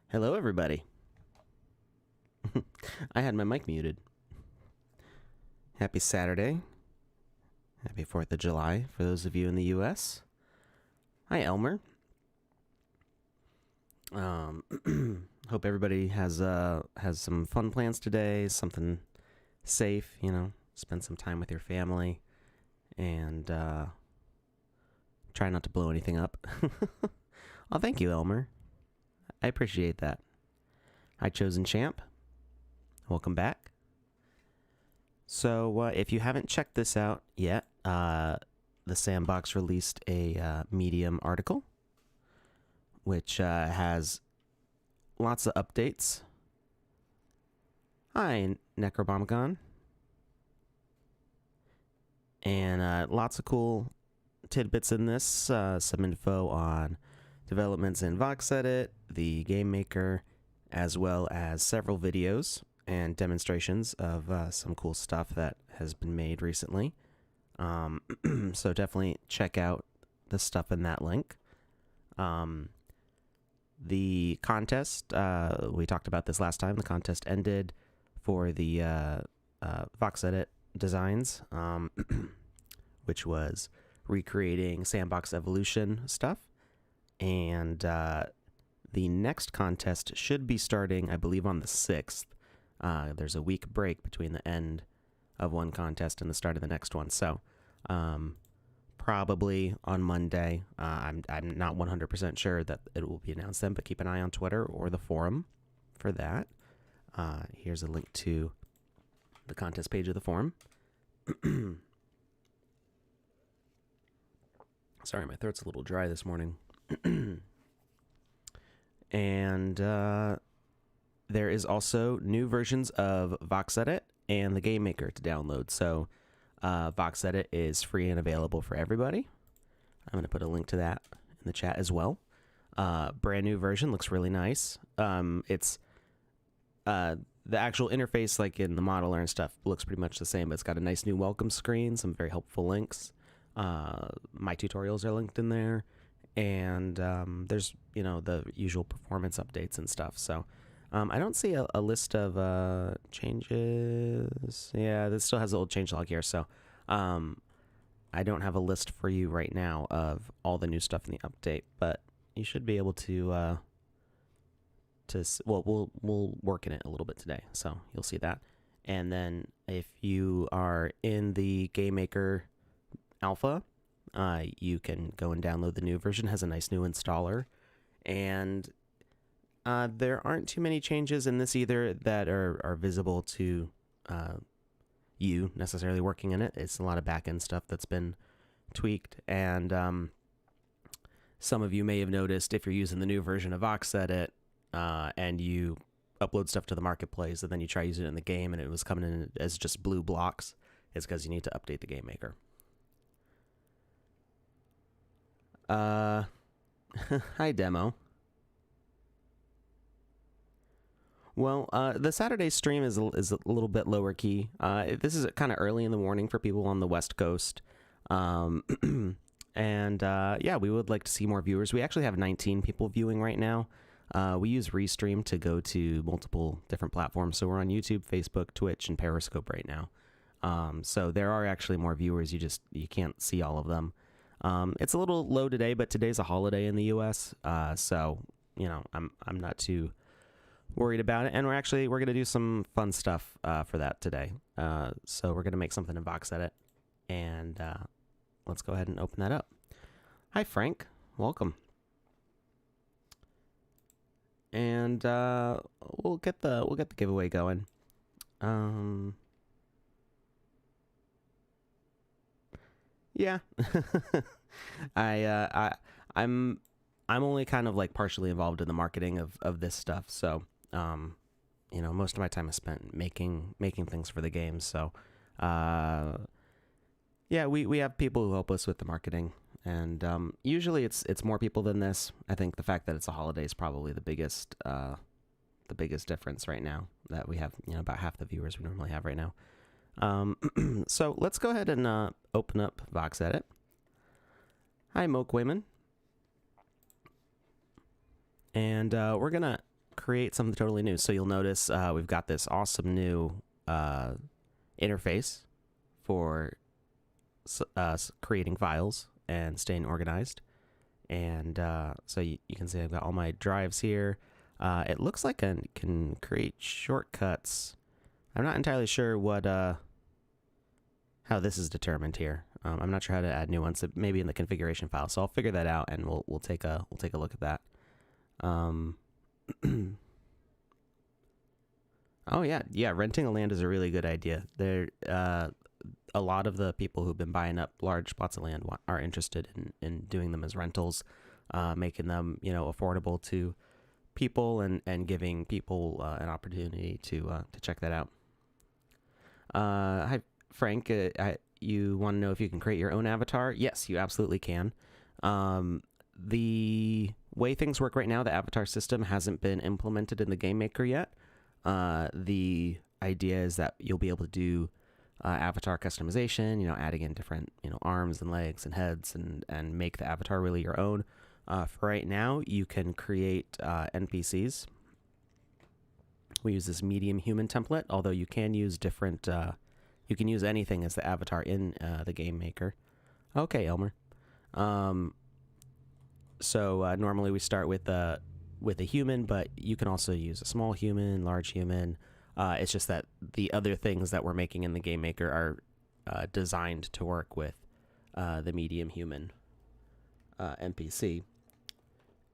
Hello, everybody. I had my mic muted. Happy Saturday. Happy 4th of July for those of you in the U.S. Hi, Elmer. Hope everybody has some fun plans today, something safe, spend some time with your family, and try not to blow anything up. Oh, thank you, Elmer. I appreciate that. Hi, Chosen Champ. Welcome back. So, if you haven't checked this out yet, the Sandbox released a Medium article, which has lots of updates. Hi, Necrobomicon. And lots of cool tidbits in this. Some info on developments in VoxEdit, the Game Maker, as well as several videos and demonstrations of some cool stuff that has been made recently. So definitely check out the stuff in that link. The contest, we talked about this last time. The contest ended for the VoxEdit designs, which was recreating Sandbox Evolution stuff. And the next contest should be starting, I believe, on the 6th. There's a week break between the end of one contest and the start of the next one. So probably on Monday. I'm not 100% sure that it will be announced then, but keep an eye on Twitter or the forum for that. Here's a link to the contest page of the forum. Sorry, my throat's a little dry this morning. And there is also new versions of VoxEdit and the Game Maker to download. So VoxEdit is free and available for everybody. I'm going to put a link to that in the chat as well. Brand new version, looks really nice. It's the actual interface, like in the modeler and stuff, looks pretty much the same, but it's got a nice new welcome screen, some very helpful links. My tutorials are linked in there. And there's, the usual performance updates and stuff. So I don't see a list of changes. Yeah, this still has a little changelog here. So I don't have a list for you right now of all the new stuff in the update. But you should be able to we'll work in it a little bit today. So you'll see that. And then if you are in the Game Maker alpha, you can go and download the new version. It has a nice new installer, and there aren't too many changes in this either that are visible to you necessarily working in it. It's a lot of back-end stuff that's been tweaked, and some of you may have noticed if you're using the new version of VoxEdit and you upload stuff to the marketplace and then you try using it in the game and it was coming in as just blue blocks, it's because you need to update the Game Maker. Hi, Demo. Well, the Saturday stream is a little bit lower key. This is kind of early in the morning for people on the West Coast. And yeah, we would like to see more viewers. We actually have 19 people viewing right now. We use Restream to go to multiple different platforms. So we're on YouTube, Facebook, Twitch, and Periscope right now. So there are actually more viewers. You can't see all of them. It's a little low today, but today's a holiday in the U.S., so I'm not too worried about it. And we're going to do some fun stuff for that today. So we're going to make something in VoxEdit, and let's go ahead and open that up. Hi, Frank. Welcome. And we'll get the giveaway going. Yeah. I'm only kind of like partially involved in the marketing of this stuff. So, most of my time is spent making things for the games. So, yeah, we have people who help us with the marketing, and usually it's more people than this. I think the fact that it's a holiday is probably the biggest difference right now, that we have, about half the viewers we normally have right now. So let's go ahead and open up VoxEdit. Hi, Moke Wayman. And we're gonna create something totally new. So you'll notice we've got this awesome new interface for creating files and staying organized. And so you can see I've got all my drives here. It looks like I can create shortcuts. I'm not entirely sure what how this is determined here. I'm not sure how to add new ones. Maybe in the configuration file. So I'll figure that out, and we'll take a look at that. Oh yeah. Renting a land is a really good idea. There, a lot of the people who've been buying up large plots of land are interested in doing them as rentals, making them affordable to people and giving people an opportunity to check that out. Hi Frank, you want to know if you can create your own avatar? Yes, you absolutely can. The way things work right now, the avatar system hasn't been implemented in the game maker yet. The idea is that you'll be able to do avatar customization, adding in different arms and legs and heads and make the avatar really your own. For right now, you can create NPCs. We use this medium human template, although you can use different you can use anything as the avatar in the game maker. Okay, Elmer. So normally we start with a human, but you can also use a small human, large human. It's just that the other things that we're making in the game maker are designed to work with the medium human NPC.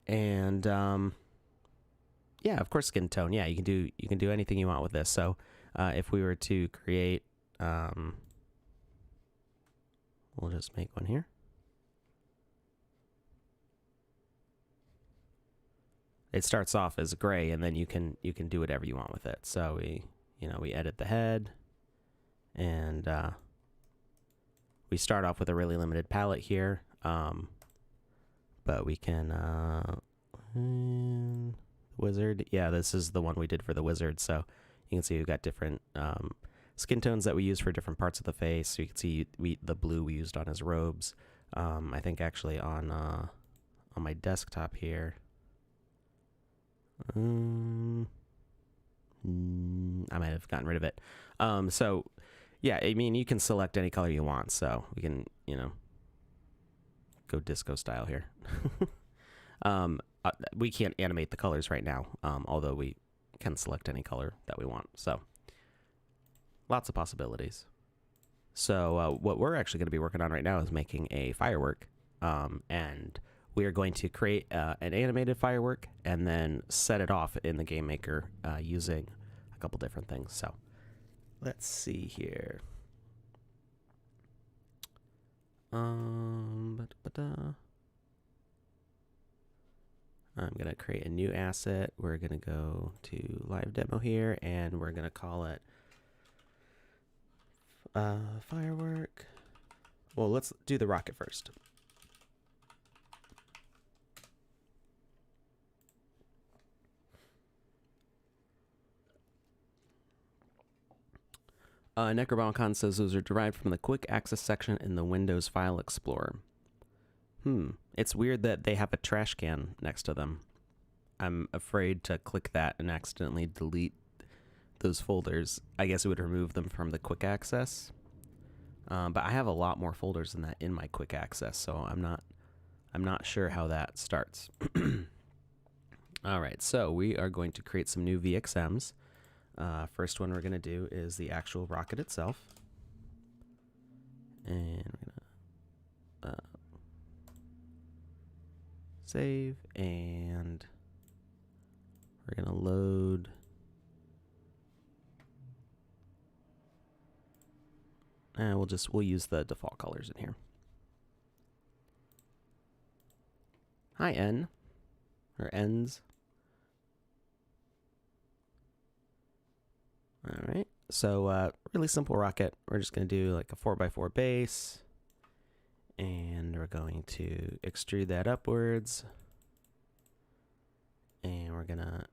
And yeah, of course, skin tone. Yeah, you can do anything you want with this. So if we were to create, we'll just make one here. It starts off as gray, and then you can do whatever you want with it. So we edit the head, and we start off with a really limited palette here, but we can wizard. Yeah, this is the one we did for the wizard. So you can see we've got different skin tones that we use for different parts of the face. So you can see the blue we used on his robes. I think actually on my desktop here. I might have gotten rid of it. So yeah, I mean, you can select any color you want. So we can, go disco style here. We can't animate the colors right now, although we can select any color that we want. So lots of possibilities. So what we're actually going to be working on right now is making a firework, and we are going to create an animated firework and then set it off in the game maker using a couple different things. So let's see here. I'm going to create a new asset. We're going to go to live demo here, and we're going to call it firework. Well, let's do the rocket first. Necrobalcon says those are derived from the quick access section in the Windows File Explorer. It's weird that they have a trash can next to them. I'm afraid to click that and accidentally delete those folders. I guess it would remove them from the quick access. But I have a lot more folders than that in my quick access, so I'm not sure how that starts. All right, so we are going to create some new VXMs. First one we're going to do is the actual rocket itself. And we're going to save, and we're going to load. And we'll use the default colors in here. Hi, N, or Ns. All right, so really simple rocket. We're just going to do like a 4x4 base, and we're going to extrude that upwards, and we're going to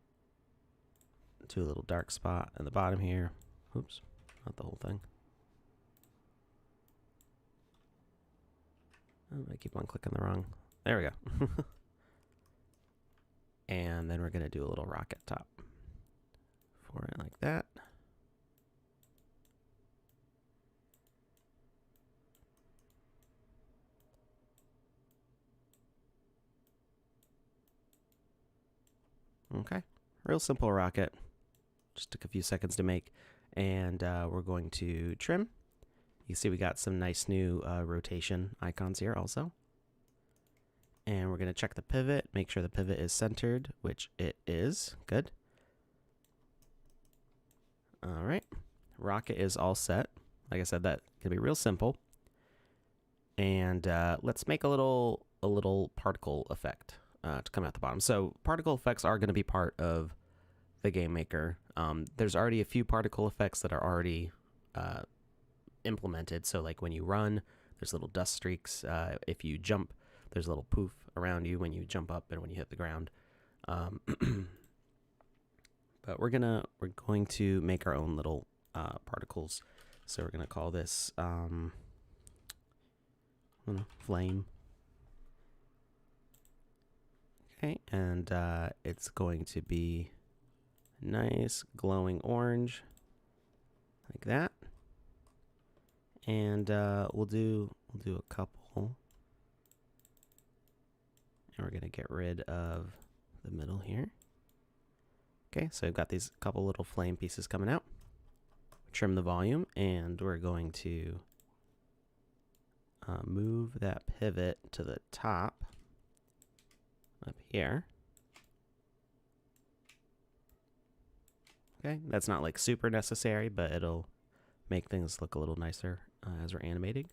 do a little dark spot in the bottom here. Oops, not the whole thing. Oh, I keep on clicking the wrong. There we go. And then we're going to do a little rocket top for it like that. Okay, real simple rocket. Just took a few seconds to make. And we're going to trim. You see we got some nice new rotation icons here also. And we're going to check the pivot, make sure the pivot is centered, which it is. Good. All right. Rocket is all set. Like I said, that can be real simple. And let's make a little particle effect to come out the bottom. So particle effects are going to be part of the Game Maker. There's already a few particle effects that are already implemented. So like when you run, there's little dust streaks. If you jump, there's a little poof around you when you jump up and when you hit the ground. But we're going to make our own little particles. So we're gonna call this flame. Okay, and it's going to be nice glowing orange, like that. And we'll do a couple. And we're gonna get rid of the middle here. Okay, so I've got these couple little flame pieces coming out. Trim the volume, and we're going to move that pivot to the top up here. Okay, that's not like super necessary, but it'll make things look a little nicer as we're animating.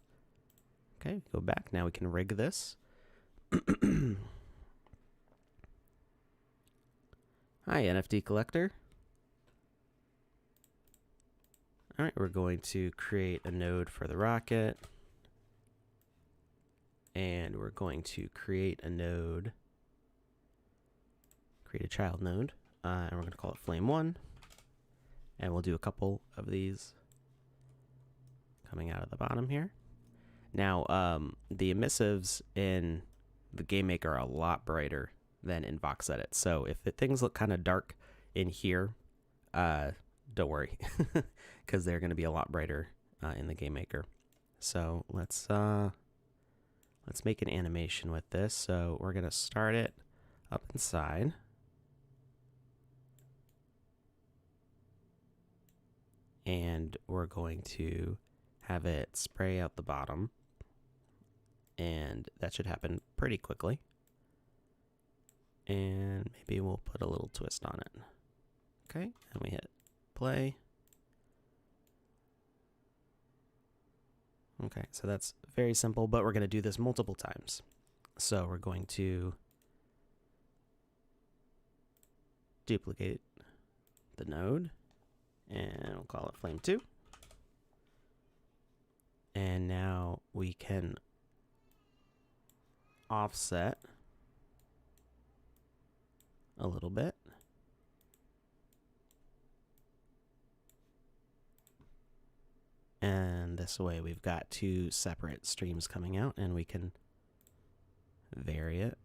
Okay, go back. Now we can rig this. Hi, NFT collector. All right, we're going to create a node for the rocket. And we're going to create a node, create a child node, and we're going to call it Flame1. And we'll do a couple of these coming out of the bottom here. Now, the emissives in the Game Maker are a lot brighter than in VoxEdit. So if things look kind of dark in here, don't worry, because they're going to be a lot brighter in the Game Maker. So let's make an animation with this. So we're going to start it up inside. And we're going to have it spray out the bottom. And that should happen pretty quickly. And maybe we'll put a little twist on it. Okay, and we hit play. Okay, so that's very simple, but we're going to do this multiple times. So we're going to duplicate the node, and we'll call it Flame2. And now we can offset a little bit. And this way we've got two separate streams coming out, and we can vary it.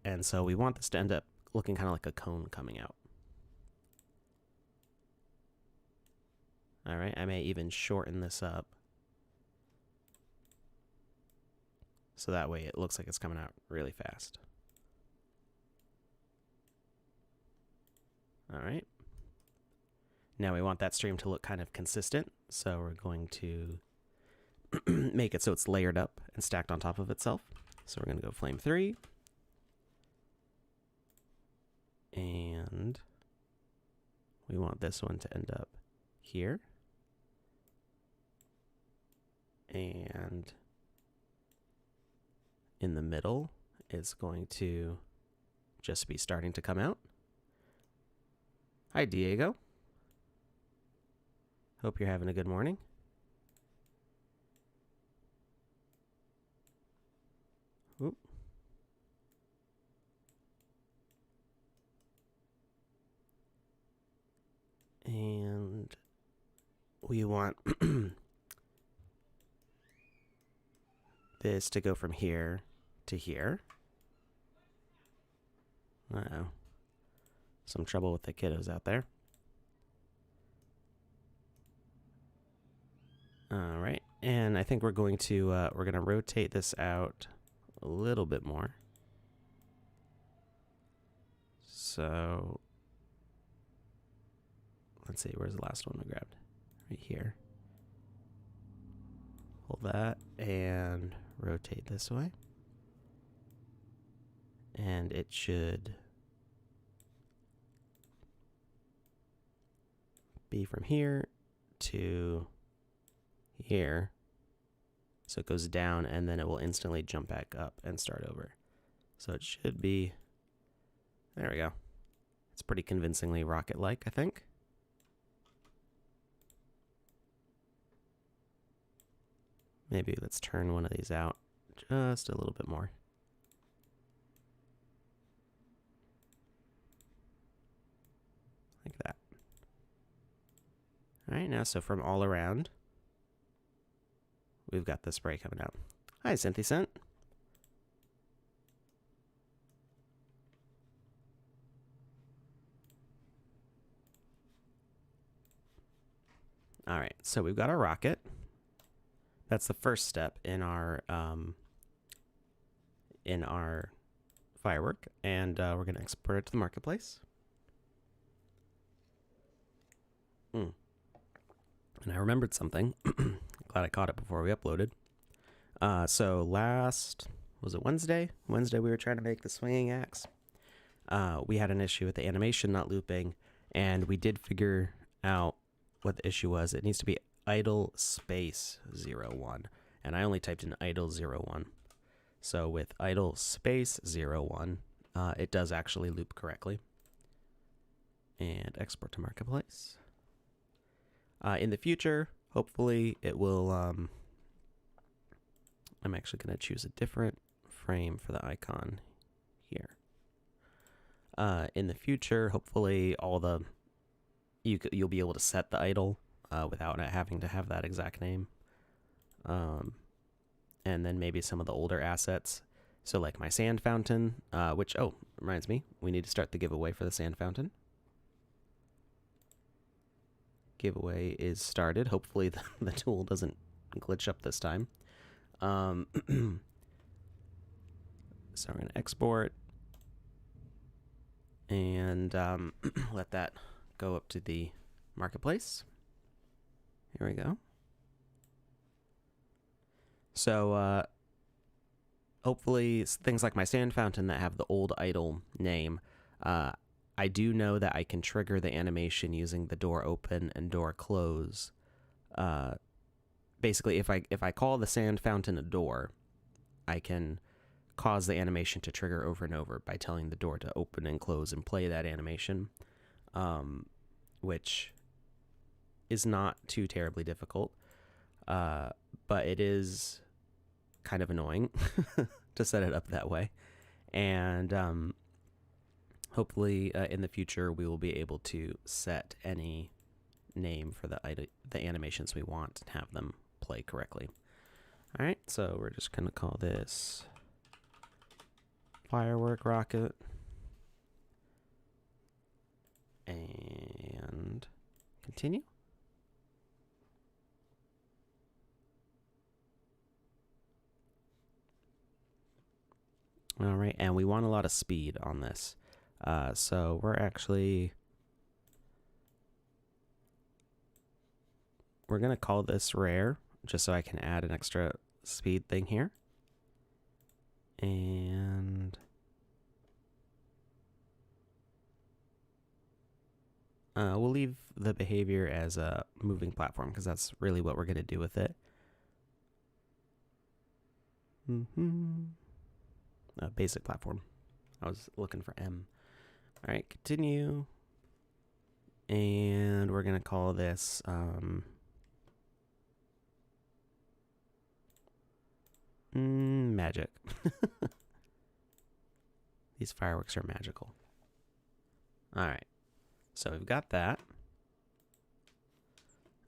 And so we want this to end up looking kind of like a cone coming out. All right, I may even shorten this up, so that way it looks like it's coming out really fast. All right. Now we want that stream to look kind of consistent, so we're going to make it so it's layered up and stacked on top of itself. So we're going to go Flame3. And we want this one to end up here. And in the middle, it's going to just be starting to come out. Hi, Diego. Hope you're having a good morning. Oop. And we want this to go from here to here. Uh-oh. some trouble with the kiddos out there. All right, and I think we're going to rotate this out a little bit more. So let's see, where's the last one we grabbed? Right here. Pull that and rotate this way. And it should be from here to here. So it goes down and then it will instantly jump back up and start over. So it should be, there we go. It's pretty convincingly rocket-like, I think. Maybe let's turn one of these out just a little bit more. Like that. All right, now so from all around, we've got the spray coming out. Hi, CynthyCent. All right, so we've got our rocket. That's the first step in our firework, and we're going to export it to the marketplace. And I remembered something. Glad I caught it before we uploaded. So was it Wednesday? Wednesday we were trying to make the swinging axe. We had an issue with the animation not looping, and we did figure out what the issue was. It needs to be idle space 01, and I only typed in idle 01. So with idle space 01, it does actually loop correctly. And export to marketplace. In the future, hopefully it will, I'm actually going to choose a different frame for the icon here. In the future, hopefully you'll be able to set the idle without having to have that exact name. And then maybe some of the older assets. So like my sand fountain, which, reminds me, we need to start the giveaway for the sand fountain. Giveaway is started. Hopefully the tool doesn't glitch up this time. So we're going to export and let that go up to the marketplace. Here we go. So hopefully things like my sand fountain that have the old idle name, I do know that I can trigger the animation using the door open and door close. Basically, if I call the sand fountain a door, I can cause the animation to trigger over and over by telling the door to open and close and play that animation, which is not too terribly difficult, but it is kind of annoying to set it up that way. And hopefully in the future we will be able to set any name for the animations we want and have them play correctly. All right, so we're just going to call this firework rocket and continue. All right, and we want a lot of speed on this. So we're going to call this rare, just so I can add an extra speed thing here. And we'll leave the behavior as a moving platform, because that's really what we're going to do with it. Basic platform. I was looking for M. All right, continue. And we're going to call this magic. These fireworks are magical. All right, so we've got that.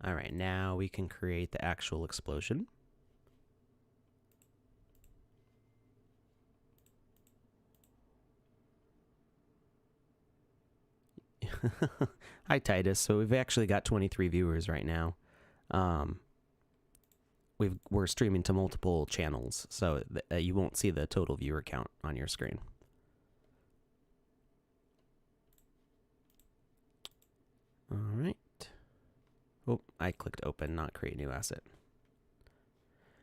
All right, now we can create the actual explosion. Hi, Titus. So we've actually got 23 viewers right now. We're streaming to multiple channels, so you won't see the total viewer count on your screen. All right. Oh, I clicked open, not create new asset.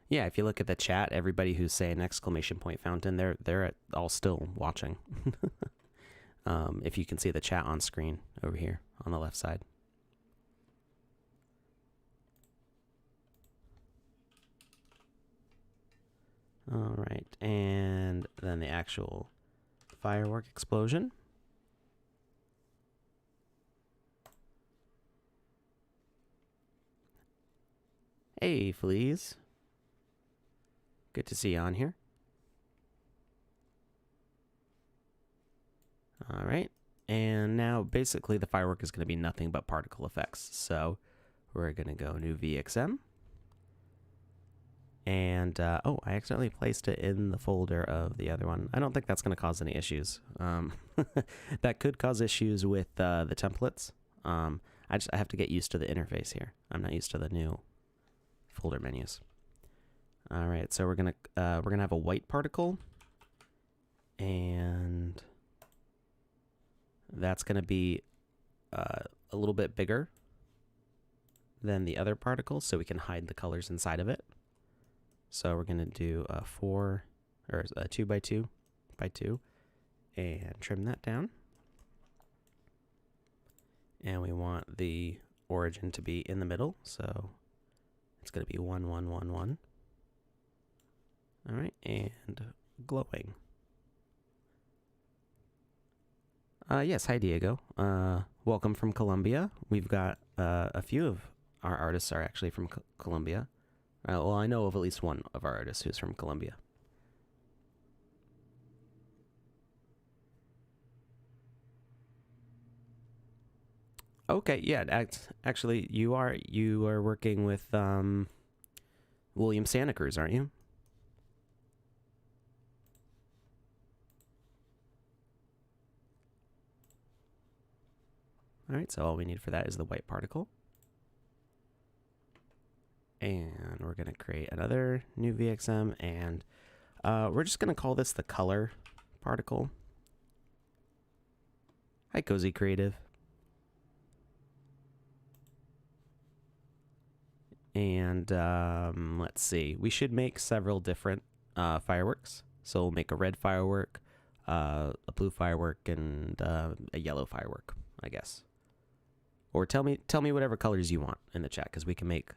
Yeah, if you look at the chat, everybody who's saying exclamation point fountain, they're all still watching. If you can see the chat on screen over here on the left side. All right, and then the actual firework explosion. Hey, Fleas. Good to see you on here. All right, and now basically the firework is going to be nothing but particle effects. So we're going to go new VXM. And, oh, I accidentally placed it in the folder of the other one. I don't think that's going to cause any issues. That could cause issues with the templates. I have to get used to the interface here. I'm not used to the new folder menus. All right, so we're gonna have a white particle, and that's gonna be a little bit bigger than the other particles, so we can hide the colors inside of it. So we're gonna do a 2 by 2 by 2, and trim that down. And we want the origin to be in the middle, so it's gonna be 1, 1, 1, 1. All right, and glowing. Yes, hi Diego. Welcome from Colombia. We've got a few of our artists are actually from Colombia. Well, I know of at least one of our artists who's from Colombia. Okay, yeah, actually, you are working with William Santa Cruz, aren't you? All right, so all we need for that is the white particle. And we're going to create another new VXM, and we're just going to call this the color particle. Hi, Cozy Creative. And let's see, we should make several different fireworks. So we'll make a red firework, a blue firework, and a yellow firework, I guess. Or tell me whatever colors you want in the chat, because we can make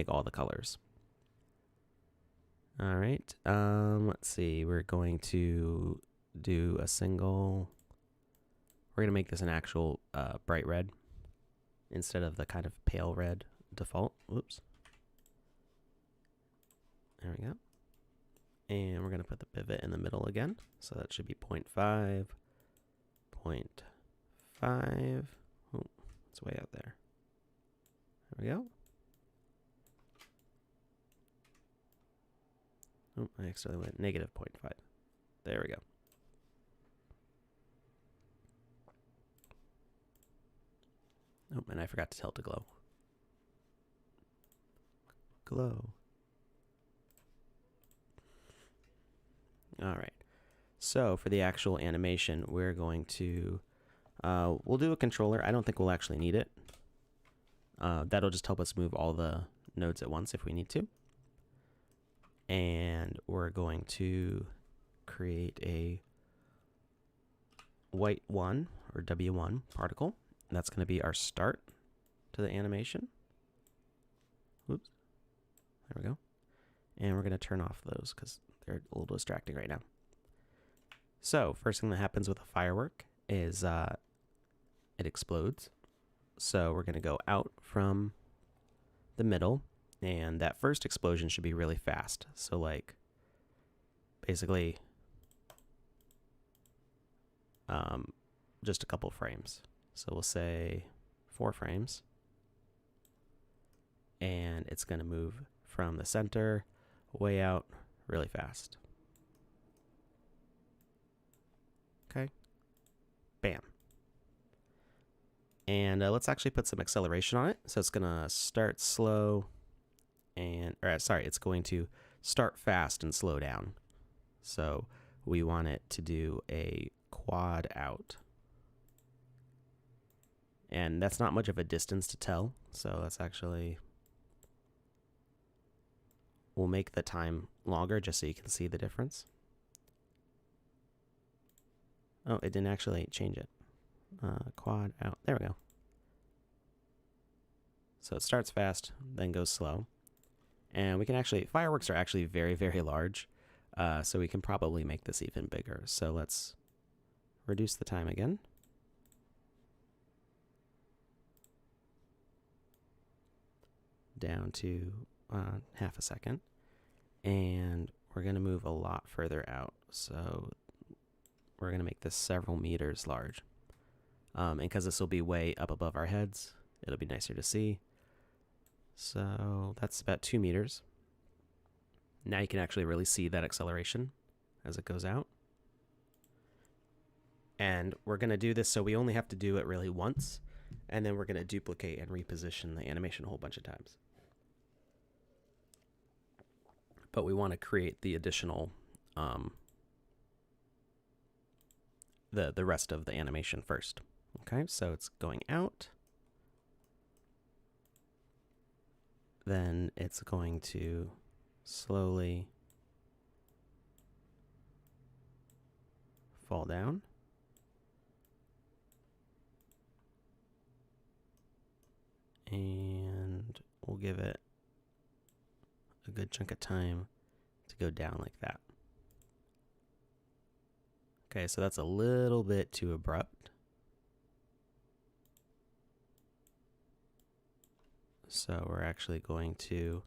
all the colors. All right. Let's see. We're going to do a single. We're going to make this an actual bright red instead of the kind of pale red default. Whoops. There we go. And we're going to put the pivot in the middle again. So that should be 0.5, 0.5. Oh, it's way out there. There we go. Oh, I accidentally went negative 0.5. There we go. Oh, and I forgot to tell it to glow. Glow. All right. So for the actual animation, we're going to, we'll do a controller. I don't think we'll actually need it. That'll just help us move all the nodes at once if we need to. And we're going to create a white 1 or W1 particle. And that's going to be our start to the animation. Oops. There we go. And we're going to turn off those because they're a little distracting right now. So first thing that happens with a firework is it explodes. So we're going to go out from the middle. And that first explosion should be really fast. So like basically just a couple frames. So we'll say 4 frames. And it's going to move from the center way out really fast. Okay. Bam. And let's actually put some acceleration on it. So it's going to start slow it's going to start fast and slow down. So we want it to do a quad out. And that's not much of a distance to tell. So let's actually, we'll make the time longer just so you can see the difference. Oh, it didn't actually change it. Quad out. There we go. So it starts fast, then goes slow. And we can actually, fireworks are actually very, very large. So we can probably make this even bigger. So let's reduce the time again. Down to half a second. And we're going to move a lot further out. So we're going to make this several meters large. And because this will be way up above our heads, it'll be nicer to see. So that's about 2 meters. Now you can actually really see that acceleration as it goes out. And we're going to do this so we only have to do it really once. And then we're going to duplicate and reposition the animation a whole bunch of times. But we want to create the additional, the rest of the animation first. Okay, so it's going out. Then it's going to slowly fall down. And we'll give it a good chunk of time to go down like that. Okay, so that's a little bit too abrupt. So we're actually going to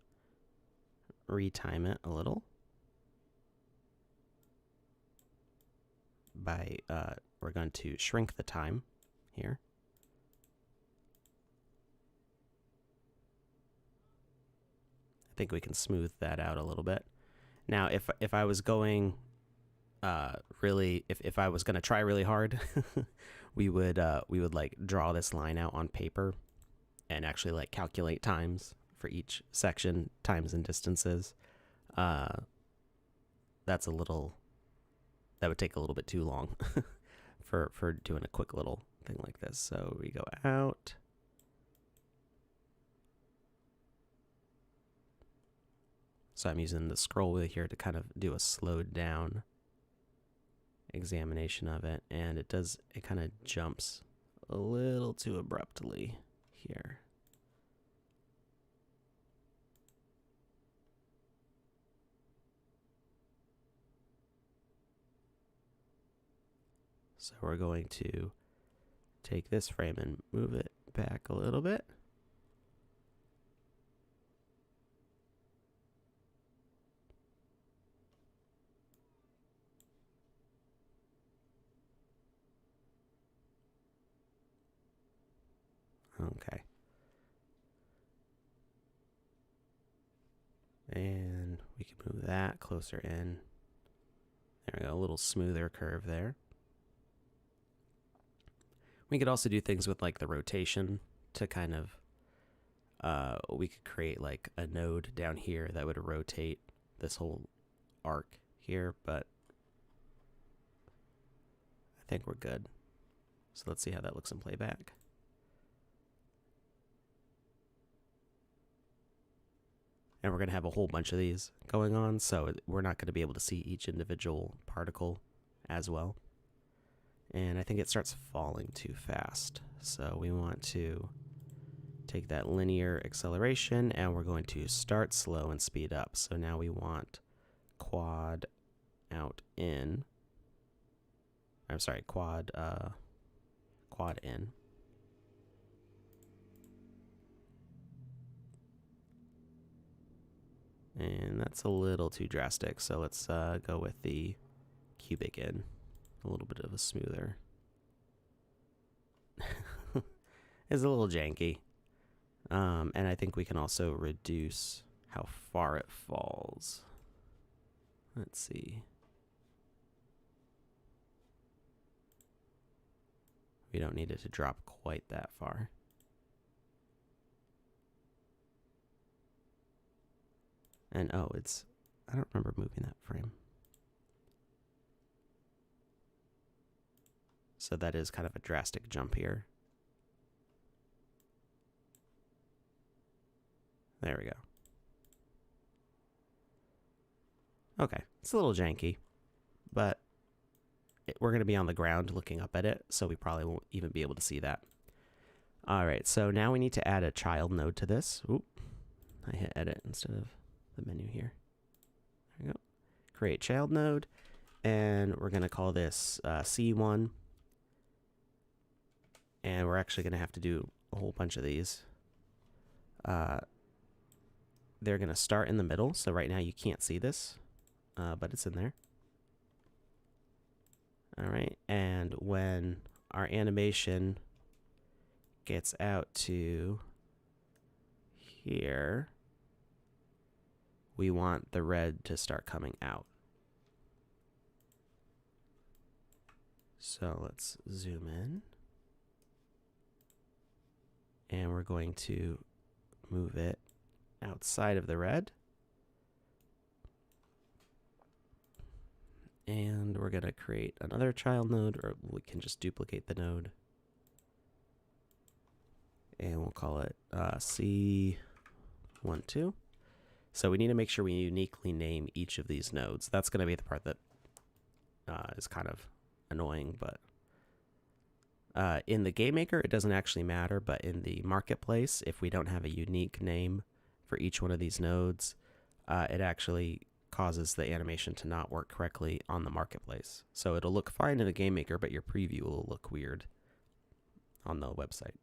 retime it a little by, we're going to shrink the time here. I think we can smooth that out a little bit. Now, if I was going if I was going to try really hard, we would like draw this line out on paper and actually like calculate times for each section, times and distances. That would take a little bit too long for doing a quick little thing like this. So we go out. So I'm using the scroll wheel here to kind of do a slowed down examination of it, and it kind of jumps a little too abruptly here. So we're going to take this frame and move it back a little bit. Okay. And we can move that closer in. There we go, a little smoother curve there. We could also do things with like the rotation to kind of, we could create like a node down here that would rotate this whole arc here, but I think we're good. So let's see how that looks in playback. And we're going to have a whole bunch of these going on, so we're not going to be able to see each individual particle as well. And I think it starts falling too fast. So we want to take that linear acceleration, and we're going to start slow and speed up. So now we want quad out in. I'm sorry, quad in. And that's a little too drastic, so let's go with the cubic in. A little bit of a smoother. It's a little janky. And I think we can also reduce how far it falls. Let's see. We don't need it to drop quite that far. And oh, I don't remember moving that frame. So that is kind of a drastic jump here. There we go. Okay, it's a little janky, but we're going to be on the ground looking up at it, so we probably won't even be able to see that. All right, so now we need to add a child node to this. Oop, I hit edit instead of the menu here. There we go. Create child node, and we're going to call this C1. And we're actually going to have to do a whole bunch of these. They're going to start in the middle, so right now you can't see this, but it's in there. All right, and when our animation gets out to here, we want the red to start coming out. So let's zoom in. And we're going to move it outside of the red. And we're going to create another child node, or we can just duplicate the node. And we'll call it C12. So we need to make sure we uniquely name each of these nodes. That's going to be the part that is kind of annoying, but in the game maker, it doesn't actually matter, but in the marketplace, if we don't have a unique name for each one of these nodes, it actually causes the animation to not work correctly on the marketplace. So it'll look fine in the game maker, but your preview will look weird on the website.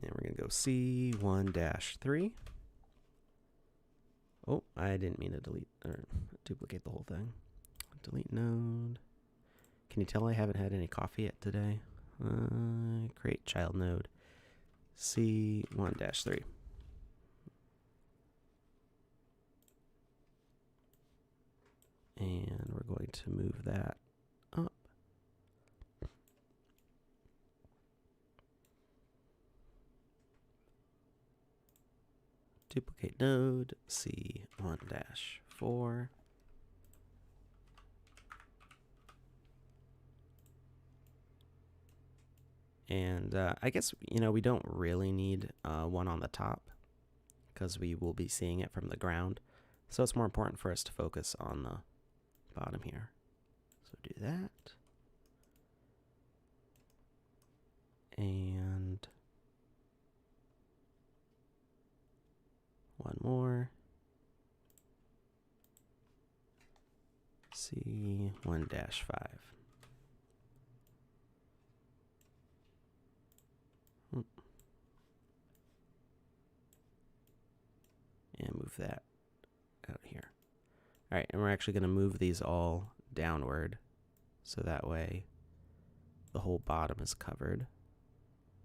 And we're going to go C1-3. Oh, I didn't mean to delete or duplicate the whole thing. Delete node. Can you tell I haven't had any coffee yet today? Create child node. C1-3. And we're going to move that up. Duplicate node, C1-4. And I guess, we don't really need one on the top because we will be seeing it from the ground. So it's more important for us to focus on the bottom here. So do that. And one more. C1-5. And move that out here. All right, and we're actually going to move these all downward, so that way the whole bottom is covered,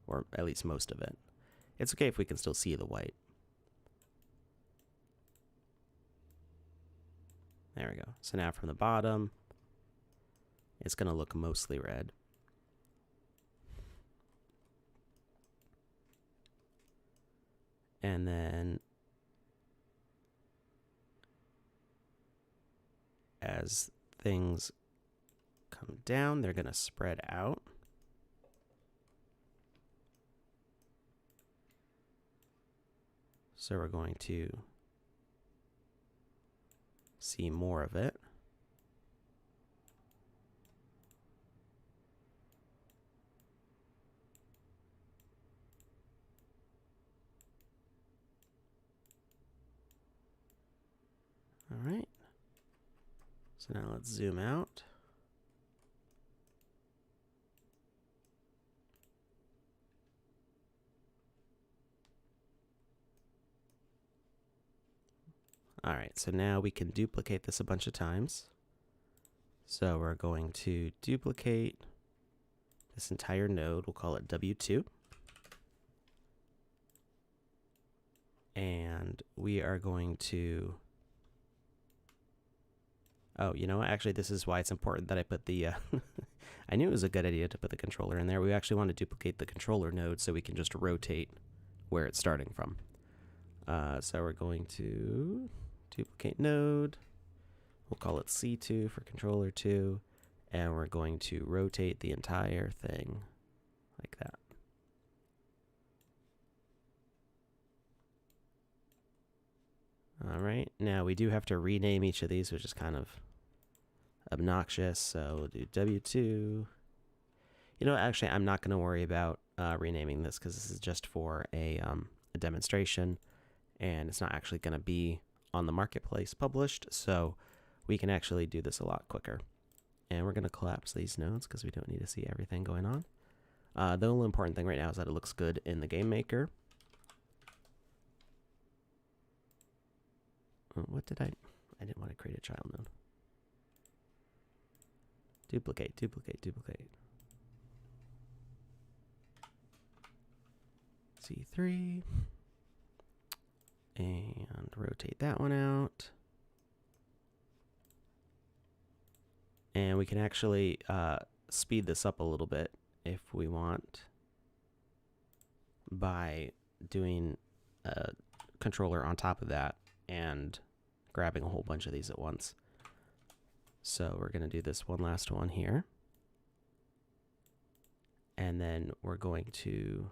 or at least most of it. It's okay if we can still see the white. There we go. So now from the bottom, it's going to look mostly red. And then as things come down, they're going to spread out. So we're going to see more of it. All right. So now let's zoom out. All right, so now we can duplicate this a bunch of times. So we're going to duplicate this entire node. We'll call it W2. And we are going to Oh, you know what? Actually, this is why it's important that I put the... I knew it was a good idea to put the controller in there. We actually want to duplicate the controller node so we can just rotate where it's starting from. So we're going to duplicate node. We'll call it C2 for controller 2. And we're going to rotate the entire thing like that. All right, now we do have to rename each of these, which is kind of obnoxious. So we'll do W2. You know, actually, I'm not going to worry about renaming this because this is just for a demonstration, and it's not actually going to be on the marketplace published. So we can actually do this a lot quicker. And we're going to collapse these nodes because we don't need to see everything going on. The only important thing right now is that it looks good in the game maker. What did I didn't want to create a child node. Duplicate, duplicate, duplicate. C3. And rotate that one out. And we can actually speed this up a little bit if we want by doing a controller on top of that and grabbing a whole bunch of these at once. So we're going to do this one last one here. And then we're going to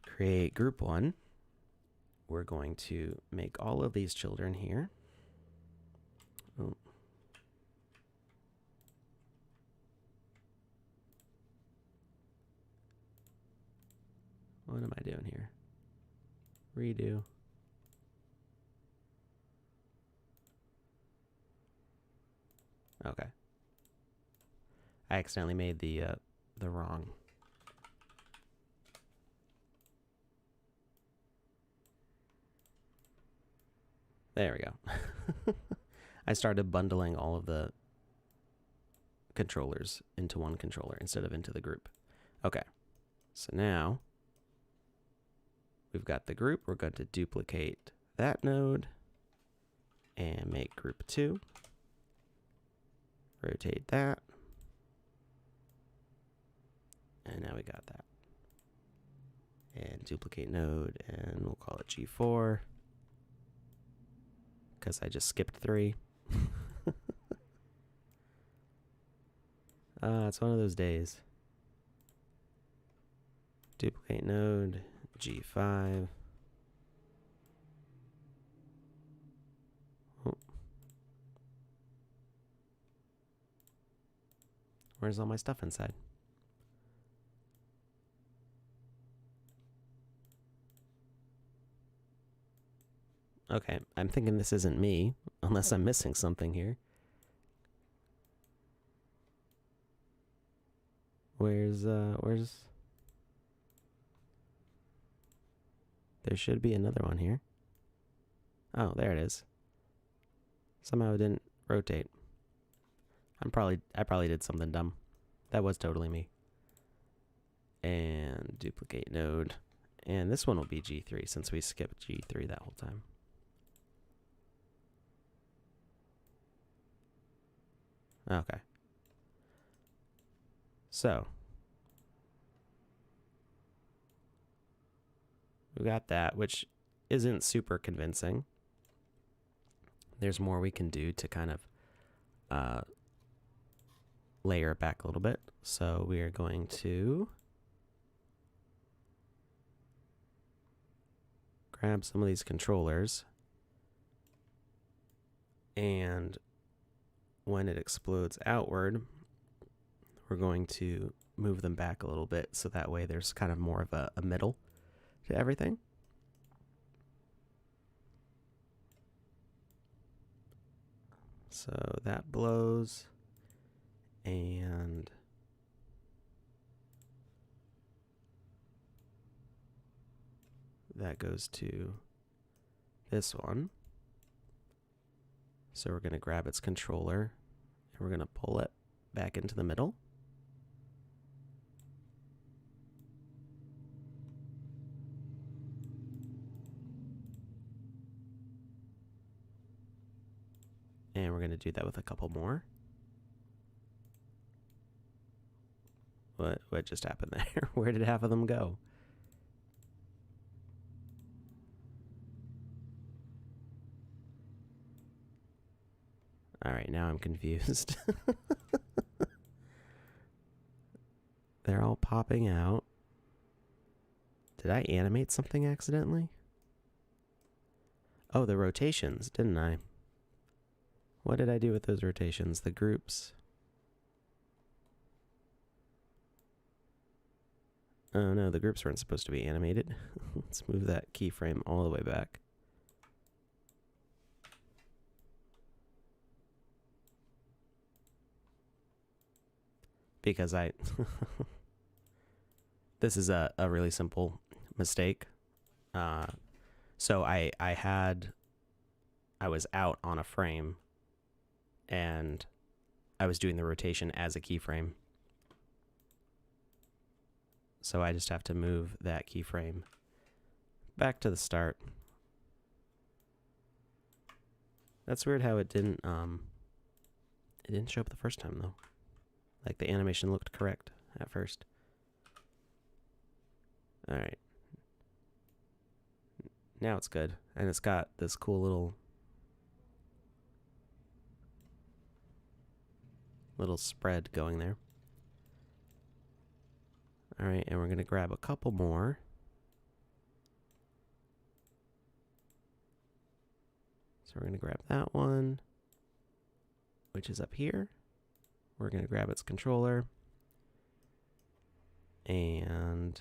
create group 1. We're going to make all of these children here. Oh. What am I doing here? Redo. Okay. I accidentally made the wrong. There we go. I started bundling all of the controllers into one controller instead of into the group. Okay. So now we've got the group. We're going to duplicate that node and make group 2. Rotate that. And now we got that. And duplicate node, and we'll call it G4. Because I just skipped 3. It's one of those days. Duplicate node, G5. Oh. Where's all my stuff inside? Okay, I'm thinking this isn't me, unless I'm missing something here. Where's... There should be another one here. Oh, there it is. Somehow it didn't rotate. I probably did something dumb. That was totally me. And duplicate node. And this one will be G3 since we skipped G3 that whole time. Okay. So we got that, which isn't super convincing. There's more we can do to kind of layer it back a little bit. So we are going to grab some of these controllers, and when it explodes outward, we're going to move them back a little bit so that way there's kind of more of a middle to everything. So that blows, and that goes to this one. So we're going to grab its controller and we're going to pull it back into the middle. And we're going to do that with a couple more. What just happened there? Where did half of them go? All right, now I'm confused. They're all popping out. Did I animate something accidentally? Oh, the rotations, didn't I? What did I do with those rotations? The groups. Oh no, the groups weren't supposed to be animated. Let's move that keyframe all the way back. Because this is a really simple mistake. So I was out on a frame and I was doing the rotation as a keyframe. So I just have to move that keyframe back to the start. That's weird how it didn't show up the first time though. Like the animation looked correct at first. All right. Now it's good. And it's got this cool little spread going there. All right, and we're going to grab a couple more. So we're going to grab that one, which is up here. We're going to grab its controller. And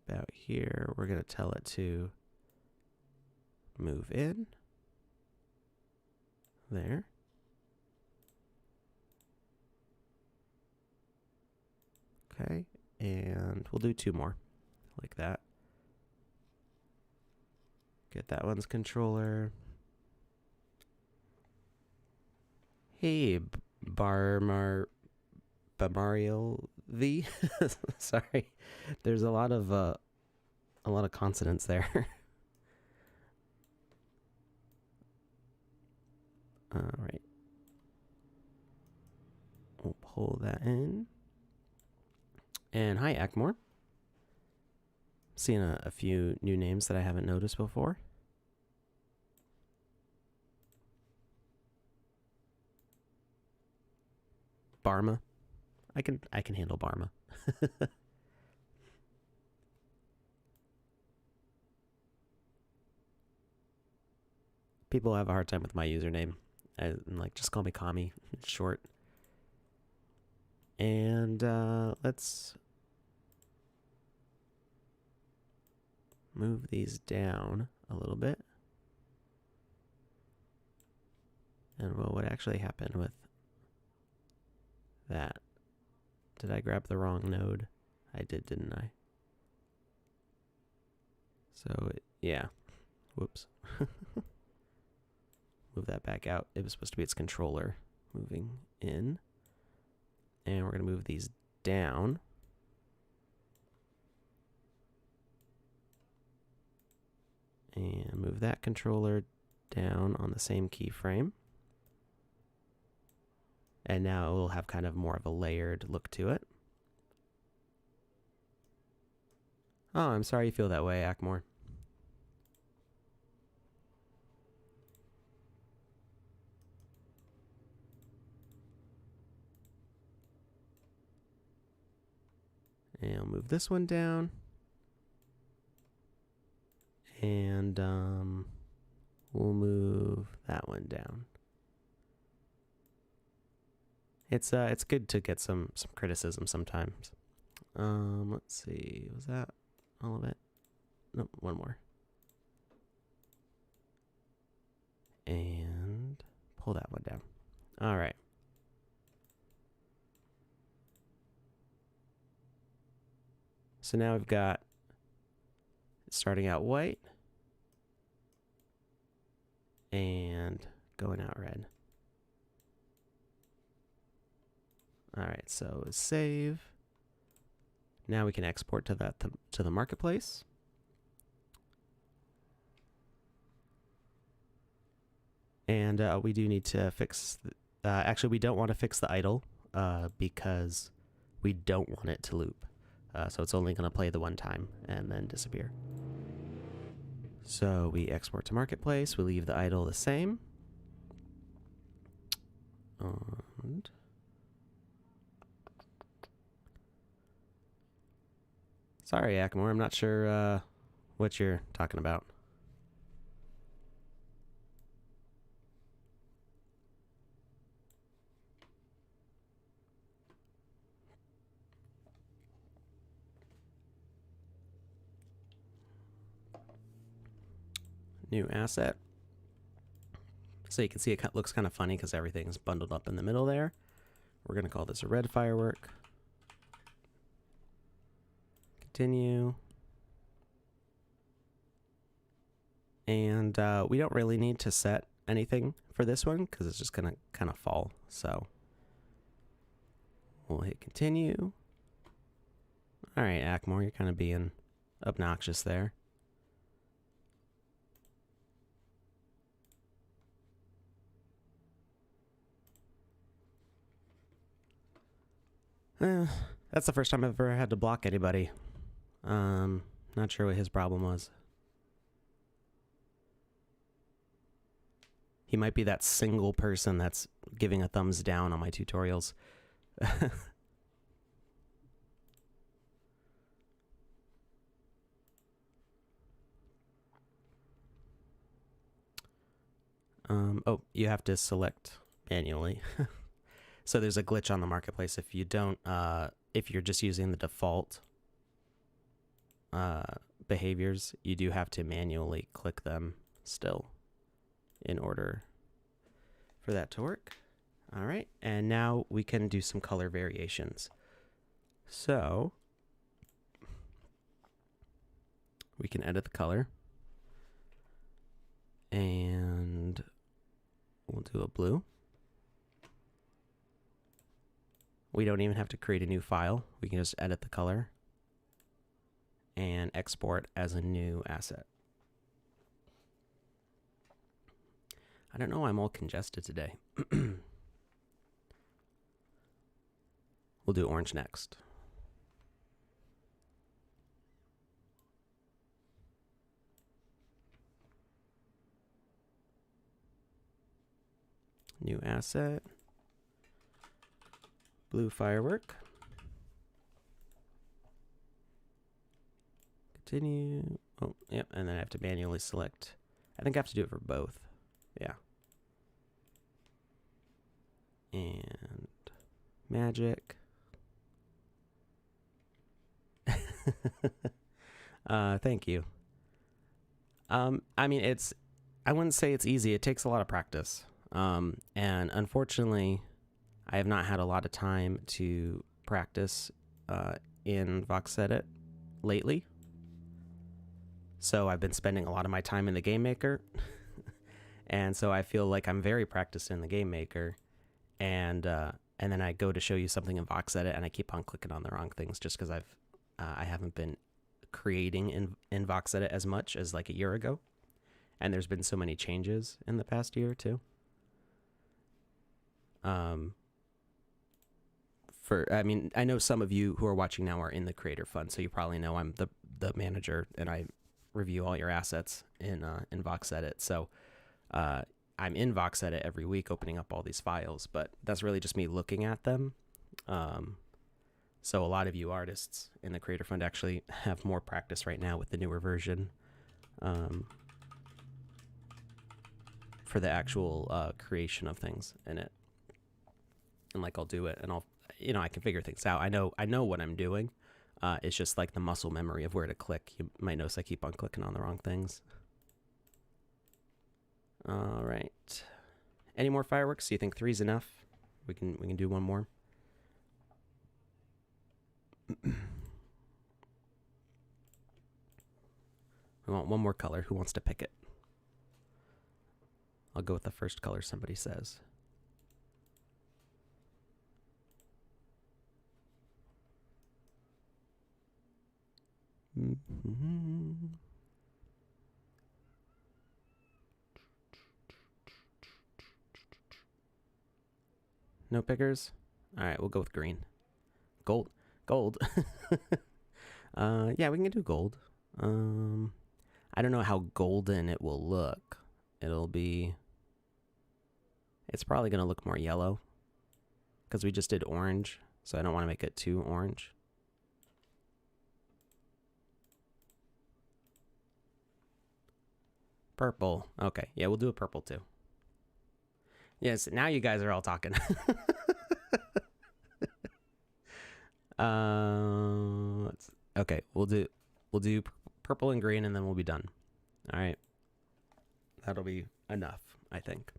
about here, we're going to tell it to move in. There. Okay, and we'll do two more like that. Get that one's controller. Hey, Mario V. Sorry, there's a lot of consonants there. All right, we'll pull that in. And hi, Ackmore. Seeing a few new names that I haven't noticed before. Barma. I can handle Barma. People have a hard time with my username. I'm like, just call me Kami. It's short. And let's move these down a little bit. And what would actually happen with that? Did I grab the wrong node? I did, didn't I? So, yeah. Whoops. Move that back out. It was supposed to be its controller moving in. And we're going to move these down. And move that controller down on the same keyframe. And now it will have kind of more of a layered look to it. Oh, I'm sorry you feel that way, Ackmore. And I'll move this one down. And we'll move that one down. It's good to get some criticism sometimes. Let's see, was that all of it? Nope, one more. And pull that one down. All right. So now we've got starting out white and going out red. All right, so save. Now we can export to the marketplace. And we do need to fix... actually, we don't want to fix the idle because we don't want it to loop. So it's only going to play the one time and then disappear. So we export to Marketplace. We leave the idle the same. And sorry, Akmore, I'm not sure what you're talking about. New asset. So you can see it looks kind of funny because everything's bundled up in the middle there. We're going to call this a red firework. Continue. And we don't really need to set anything for this one because it's just going to kind of fall. So we'll hit continue. All right, Akmore, you're kind of being obnoxious there. That's the first time I've ever had to block anybody. Not sure what his problem was. He might be that single person that's giving a thumbs down on my tutorials. Oh, you have to select manually. So there's a glitch on the marketplace if you don't, if you're just using the default behaviors, you do have to manually click them still in order for that to work. All right, and now we can do some color variations. So we can edit the color and we'll do a blue. We don't even have to create a new file. We can just edit the color and export as a new asset. I don't know why I'm all congested today. We'll do orange next. New asset. Blue firework. Continue. Oh, yep, and then I have to manually select. I think I have to do it for both. Yeah. And magic. Thank you. I mean, I wouldn't say it's easy. It takes a lot of practice. And unfortunately, I have not had a lot of time to practice in VoxEdit lately. So I've been spending a lot of my time in the Game Maker. And so I feel like I'm very practiced in the Game Maker. And then I go to show you something in VoxEdit and I keep on clicking on the wrong things just because I haven't been creating in VoxEdit as much as like a year ago. And there's been so many changes in the past year too. I mean, I know some of you who are watching now are in the Creator Fund, so you probably know I'm the manager and I review all your assets in VoxEdit. So I'm in VoxEdit every week opening up all these files, but that's really just me looking at them. So a lot of you artists in the Creator Fund actually have more practice right now with the newer version for the actual creation of things in it. And like I'll do it and I can figure things out. I know what I'm doing. It's just like the muscle memory of where to click. You might notice I keep on clicking on the wrong things. All right. Any more fireworks? Do you think 3's enough? We can do one more. We want one more color. Who wants to pick it? I'll go with the first color somebody says. Mm-hmm. Mm-hmm. No pickers? All right, we'll go with green. Gold. Gold. Yeah, we can do gold. I don't know how golden it will look. It's probably going to look more yellow because we just did orange, so I don't want to make it too orange. Purple. Okay, yeah, we'll do a purple too. Yes, now you guys are all talking. Okay, we'll do purple and green, and then we'll be done. All right, that'll be enough, I think.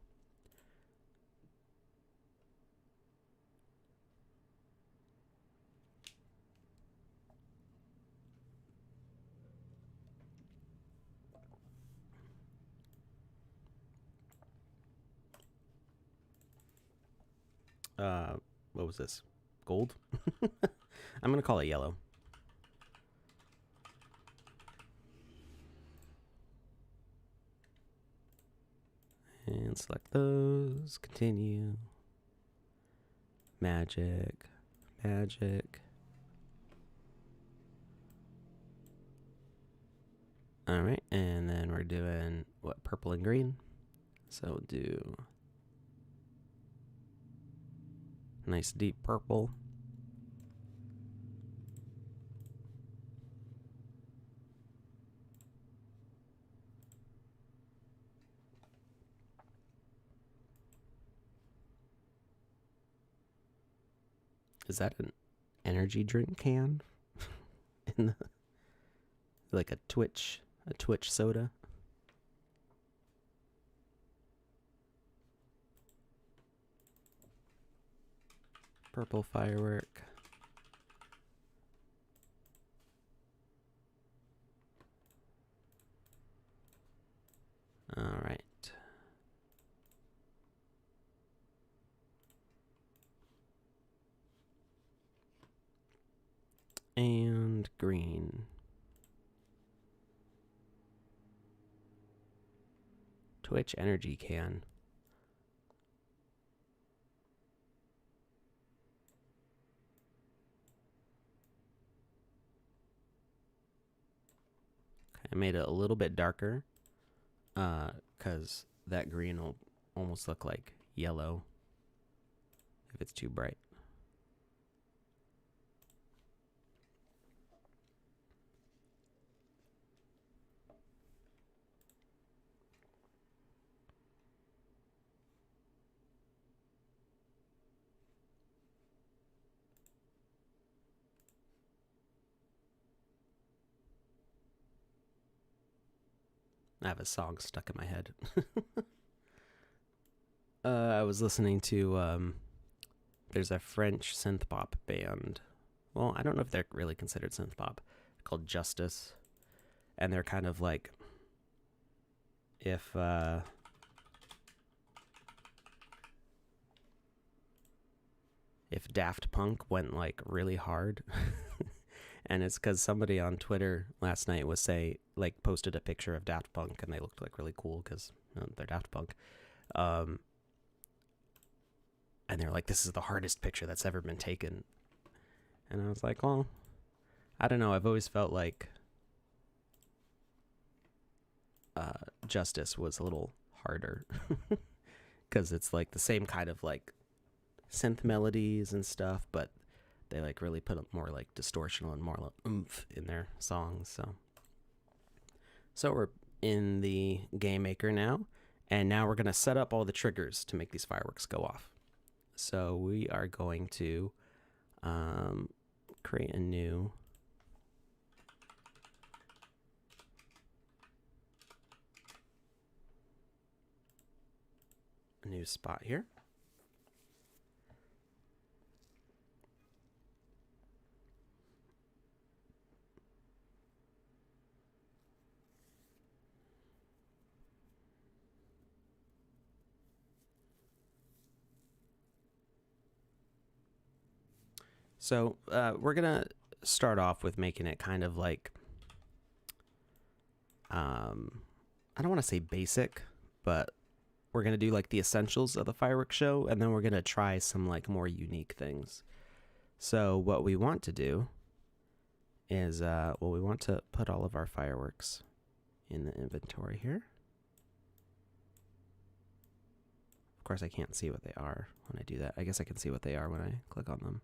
What was this? Gold? I'm gonna call it yellow. And select those. Continue. Magic. Magic. Alright, and then we're doing, what, purple and green? So do nice deep purple. Is that an energy drink can? In the, like a Twitch soda? Purple firework. All right. And green. Twitch energy can. I made it a little bit darker because that green will almost look like yellow if it's too bright. I have a song stuck in my head. I was listening to, there's a French synth pop band. Well, I don't know if they're really considered synth pop, called Justice. And they're kind of like, if Daft Punk went like really hard. And it's because somebody on Twitter last night posted a picture of Daft Punk, and they looked like really cool because they're Daft Punk. And they're like, this is the hardest picture that's ever been taken. And I was like, well, I don't know. I've always felt like Justice was a little harder because it's like the same kind of like synth melodies and stuff, but they like really put up more like distortional and more like oomph in their songs. So we're in the game maker now, and now we're gonna set up all the triggers to make these fireworks go off. So we are going to create a new spot here. So we're going to start off with making it kind of like, I don't want to say basic, but we're going to do like the essentials of the fireworks show, and then we're going to try some like more unique things. So what we want to do is, well, we want to put all of our fireworks in the inventory here. Of course, I can't see what they are when I do that. I guess I can see what they are when I click on them.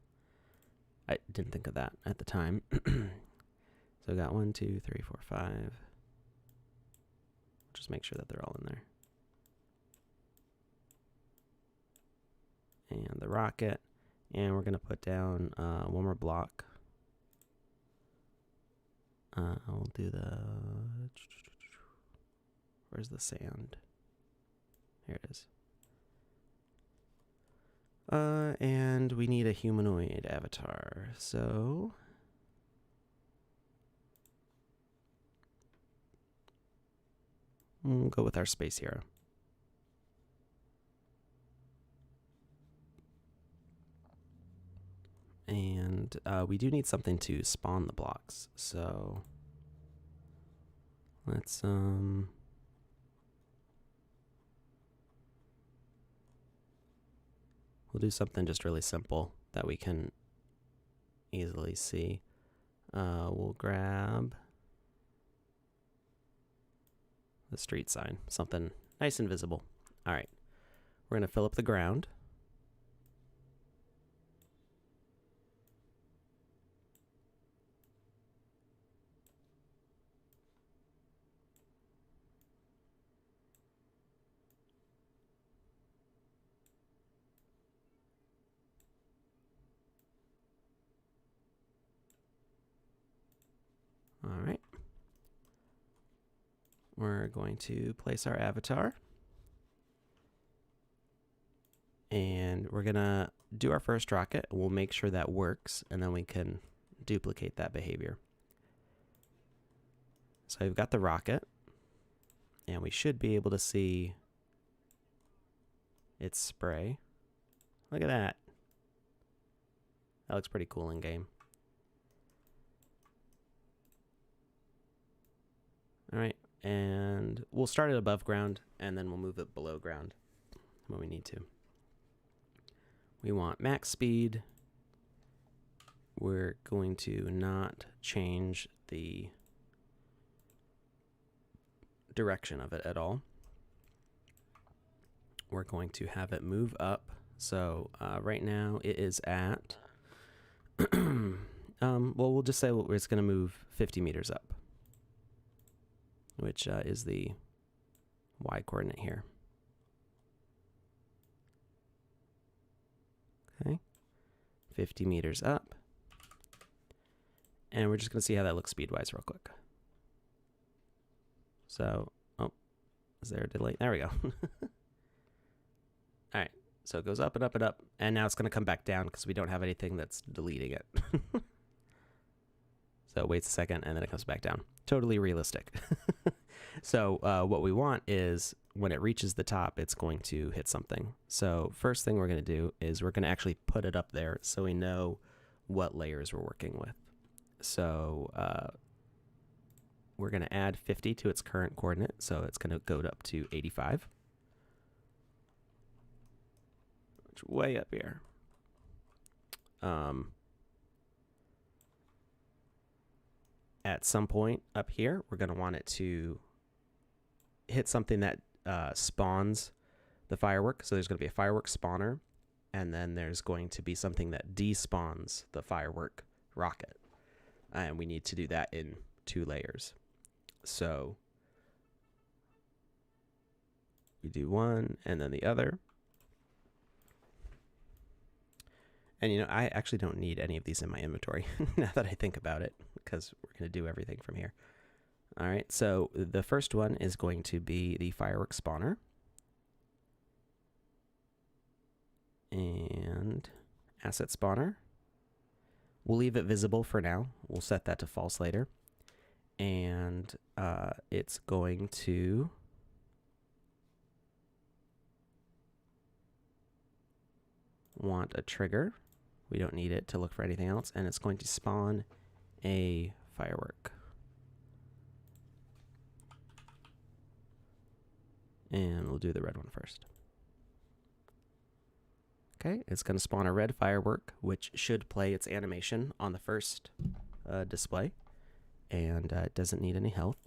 I didn't think of that at the time. So I got 1, 2, 3, 4, 5. Just make sure that they're all in there. And the rocket. And we're going to put down one more block. We'll do the... Where's the sand? Here it is. And we need a humanoid avatar. So... we'll go with our space hero. And we do need something to spawn the blocks. So let's we'll do something just really simple that we can easily see. We'll grab the street sign, something nice and visible. All right, we're going to fill up the ground. All right. We're going to place our avatar. And we're going to do our first rocket. We'll make sure that works, and then we can duplicate that behavior. So we've got the rocket, and we should be able to see its spray. Look at that. That looks pretty cool in game. All right, and we'll start it above ground, and then we'll move it below ground when we need to. We want max speed. We're going to not change the direction of it at all. We're going to have it move up. So right now it is at, well, we'll just say it's going to move 50 meters up, which is the Y coordinate here. Okay, 50 meters up. And we're just going to see how that looks speed-wise real quick. So, oh, is there a delay? There we go. All right, so it goes up and up and up, and now it's going to come back down because we don't have anything that's deleting it. So it waits a second, and then it comes back down. Totally realistic. So what we want is when it reaches the top, it's going to hit something. So first thing we're going to do is we're going to actually put it up there so we know what layers we're working with. So we're going to add 50 to its current coordinate, so it's going to go up to 85. Which way up here. At some point up here, we're going to want it to hit something that spawns the firework. So there's going to be a firework spawner, and then there's going to be something that despawns the firework rocket. And we need to do that in 2 layers. So we do one and then the other. And, you know, I actually don't need any of these in my inventory now that I think about it, because we're going to do everything from here. All right, so the first one is going to be the firework spawner. And asset spawner. We'll leave it visible for now. We'll set that to false later. And it's going to want a trigger. We don't need it to look for anything else. And it's going to spawn a firework. And we'll do the red one first. Okay, it's going to spawn a red firework, which should play its animation on the first display. And it doesn't need any health.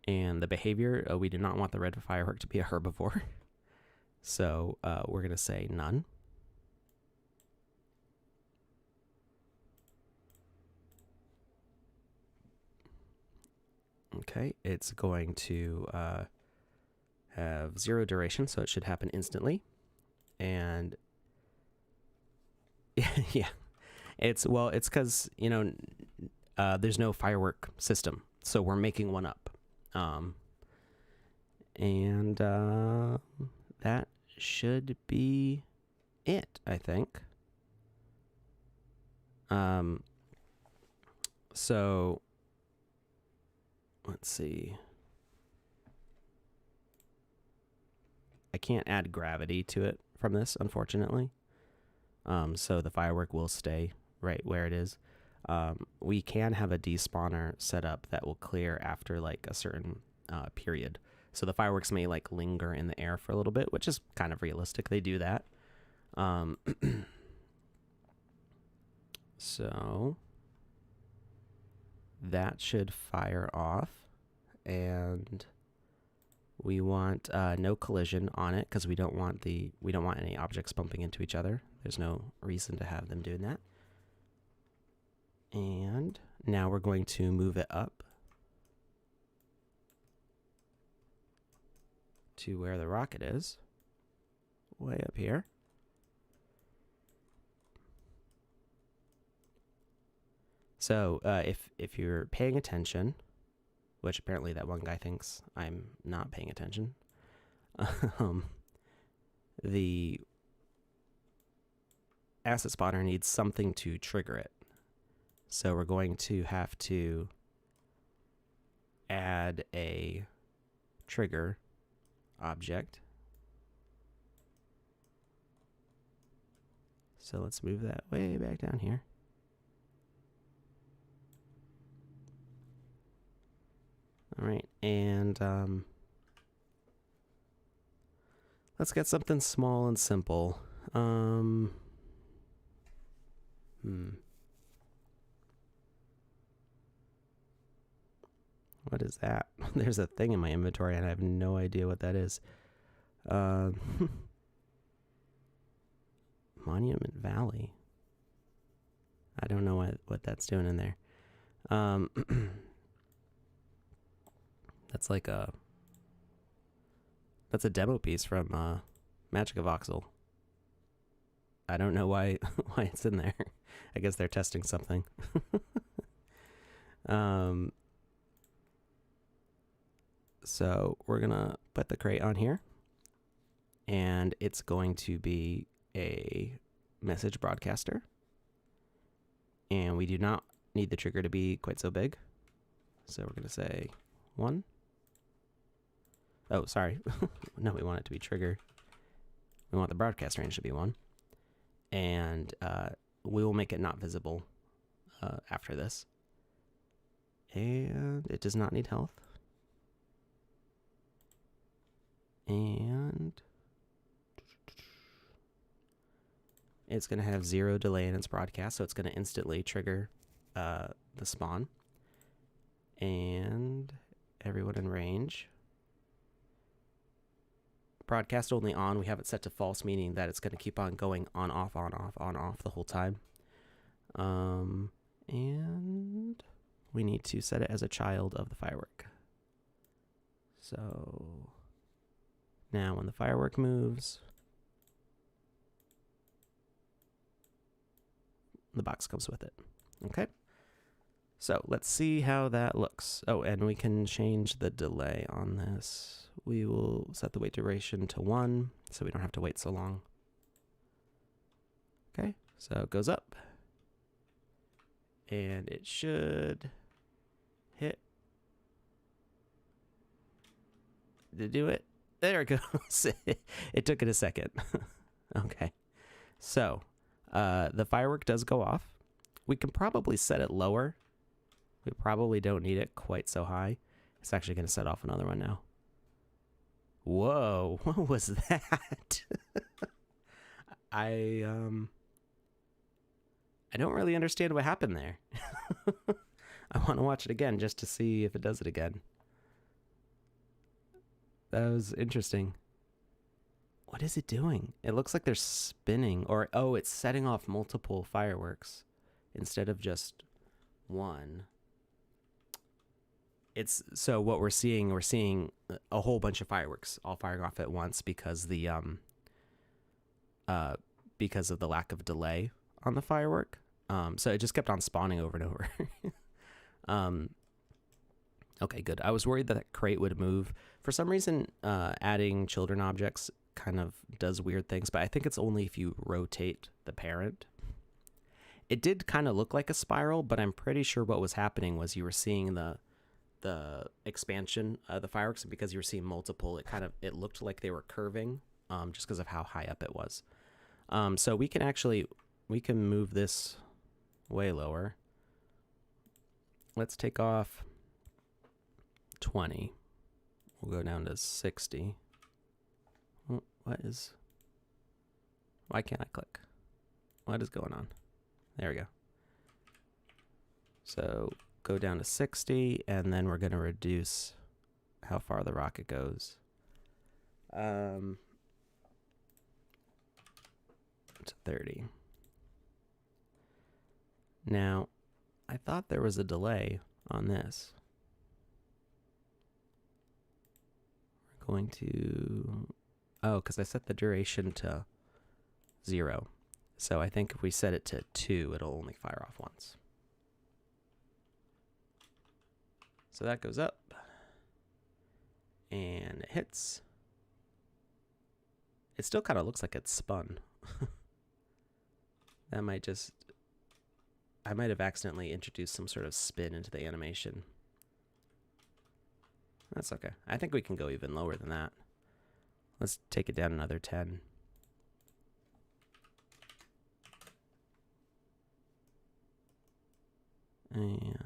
And the behavior, we do not want the red firework to be a herbivore. So we're going to say none. Okay, it's going to have 0 duration, so it should happen instantly. And yeah, it's because, you know, there's no firework system, so we're making one up. And that should be it, I think. So let's see. I can't add gravity to it from this, unfortunately. So the firework will stay right where it is. We can have a despawner set up that will clear after like a certain period. So the fireworks may like linger in the air for a little bit, which is kind of realistic. They do that. So that should fire off, and we want no collision on it because we don't want any objects bumping into each other. There's no reason to have them doing that. And now we're going to move it up to where the rocket is, way up here. So if you're paying attention, which apparently that one guy thinks I'm not paying attention, the asset spotter needs something to trigger it. So we're going to have to add a trigger object. So let's move that way back down here. All right, and let's get something small and simple. What is that? There's a thing in my inventory and I have no idea what that is. Monument Valley. I don't know what that's doing in there. That's like that's a demo piece from Magic of Voxel. I don't know why it's in there. I guess they're testing something. So we're gonna put the crate on here, and it's going to be a message broadcaster, and we do not need the trigger to be quite so big, so we're gonna say 1. Oh, sorry. No, we want it to be trigger. We want the broadcast range to be 1, and we will make it not visible after this. And it does not need health. And it's going to have 0 delay in its broadcast, so it's going to instantly trigger the spawn. And everyone in range. Broadcast only on. We have it set to false, meaning that it's going to keep on going on, off, on, off, on, off the whole time. And we need to set it as a child of the firework. So now when the firework moves, the box comes with it. Okay. So let's see how that looks. Oh, and we can change the delay on this. We will set the wait duration to 1, so we don't have to wait so long. Okay, so it goes up. And it should hit. Did it do it? There it goes. It took it a second. Okay. So the firework does go off. We can probably set it lower. We probably don't need it quite so high. It's actually going to set off another one now. Whoa, what was that? I don't really understand what happened there. I want to watch it again just to see if it does it again. That was interesting. What is it doing? It looks like they're spinning, or oh, it's setting off multiple fireworks instead of just one. It's so what we're seeing a whole bunch of fireworks all firing off at once because of the lack of delay on the firework. So it just kept on spawning over and over. Okay, good. I was worried that crate would move. For some reason, adding children objects kind of does weird things, but I think it's only if you rotate the parent. It did kind of look like a spiral, but I'm pretty sure what was happening was you were seeing the expansion of the fireworks, and because you were seeing multiple, it looked like they were curving, just because of how high up it was. So we can move this way lower. Let's take off 20. We'll go down to 60. Why can't I click? What is going on? There we go. So go down to 60, and then we're going to reduce how far the rocket goes. To 30. Now, I thought there was a delay on this. We're going to... Oh, because I set the duration to 0. So I think if we set it to 2, it'll only fire off once. So that goes up. And it hits. It still kind of looks like it's spun. That might just... I might have accidentally introduced some sort of spin into the animation. That's okay. I think we can go even lower than that. Let's take it down another 10. And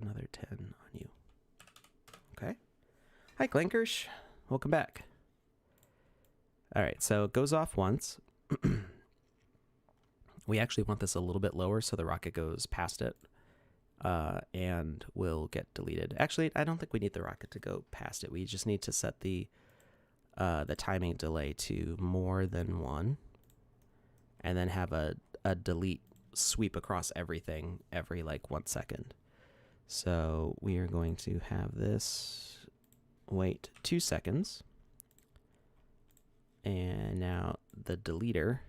another 10 on you. Okay. Hi, Clinkers. Welcome back. All right, so it goes off once. We actually want this a little bit lower so the rocket goes past it and will get deleted. Actually, I don't think we need the rocket to go past it. We just need to set the timing delay to more than 1 and then have a delete sweep across everything every like 1 second. So we are going to have this wait 2 seconds. And now the deleter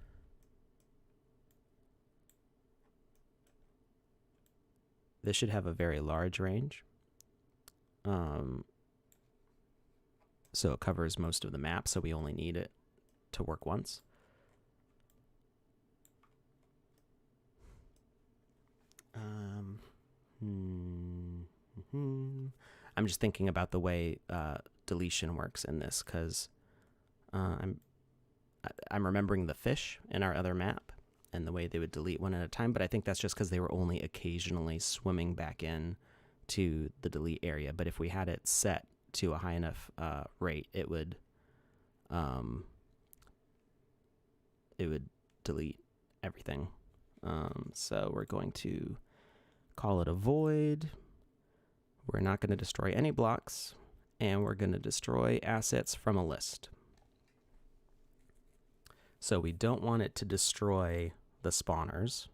this should have a very large range. So it covers most of the map, so we only need it to work once. I'm just thinking about the way deletion works in this, because I'm remembering the fish in our other map and the way they would delete one at a time, but I think that's just because they were only occasionally swimming back in to the delete area. But if we had it set to a high enough rate, it would delete everything. So we're going to call it a void. We're not going to destroy any blocks, and we're going to destroy assets from a list. So we don't want it to destroy the spawners.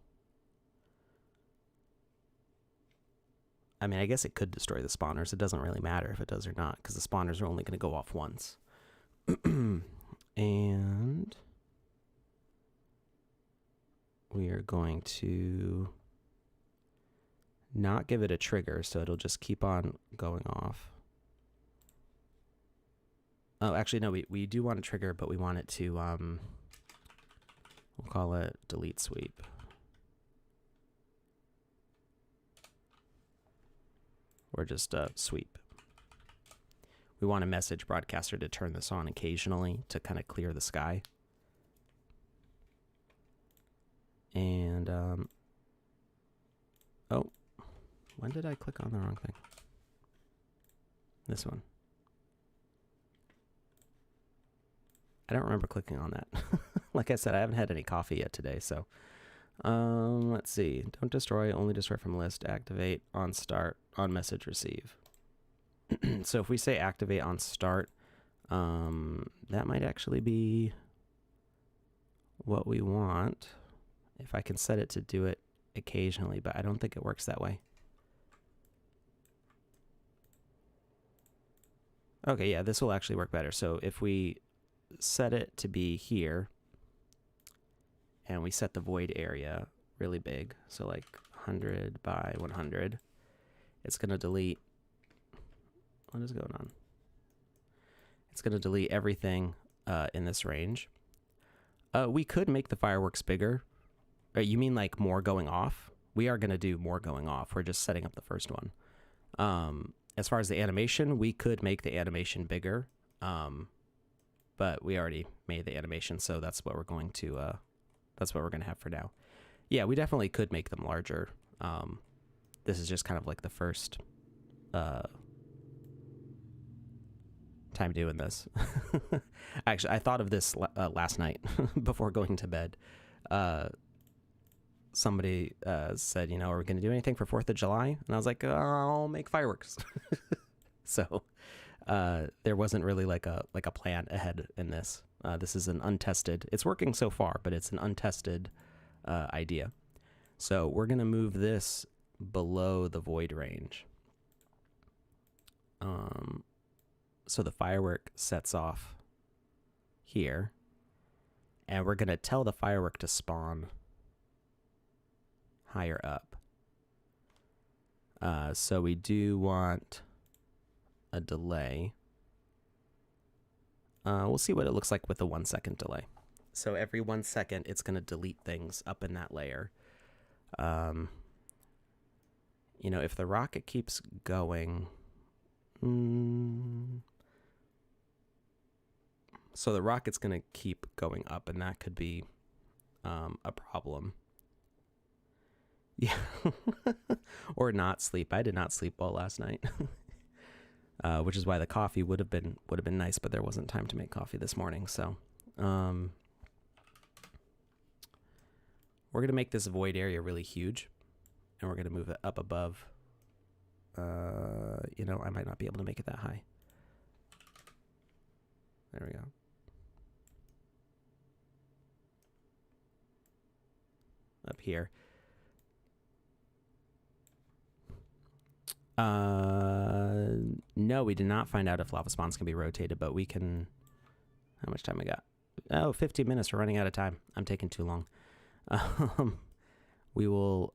I mean, I guess it could destroy the spawners. It doesn't really matter if it does or not, because the spawners are only going to go off once. And we are going to not give it a trigger, so it'll just keep on going off. Oh, actually, no, we do want a trigger, but we want it to, we'll call it delete sweep. Or just sweep. We want a message broadcaster to turn this on occasionally to kind of clear the sky. And, oh, when did I click on the wrong thing? This one. I don't remember clicking on that. Like I said, I haven't had any coffee yet today, so. Let's see. Don't destroy, only destroy from list. Activate on start, on message receive. So if we say activate on start, that might actually be what we want. If I can set it to do it occasionally, but I don't think it works that way. Okay, yeah, this will actually work better. So if we set it to be here, and we set the void area really big, so like 100 by 100, it's going to delete, what is going on? It's going to delete everything in this range. We could make the fireworks bigger. You mean like more going off? We are going to do more going off. We're just setting up the first one. As far as the animation, we could make the animation bigger, but we already made the animation, so that's what we're going to have for now. Yeah, we definitely could make them larger. This is just kind of like the first time doing this. Actually, I thought of this last night before going to bed. Somebody said, you know, are we going to do anything for 4th of July? And I was like, I'll make fireworks. So there wasn't really like a plan ahead in this. This is an untested, it's working so far, but it's an untested idea. So we're going to move this below the void range. So the firework sets off here, and we're going to tell the firework to spawn higher up. So we do want a delay. We'll see what it looks like with a 1 second delay. So every 1 second, it's going to delete things up in that layer. You know, if the rocket keeps going, so the rocket's going to keep going up, and that could be a problem. Yeah. Or not sleep. I did not sleep well last night. Which is why the coffee would have been nice, but there wasn't time to make coffee this morning. So we're gonna make this void area really huge, and we're gonna move it up above. You know, I might not be able to make it that high. There we go. Up here. No, we did not find out if lava spawns can be rotated, but we can. How much time we got? Oh, 15 minutes. We're running out of time. I'm taking too long. We will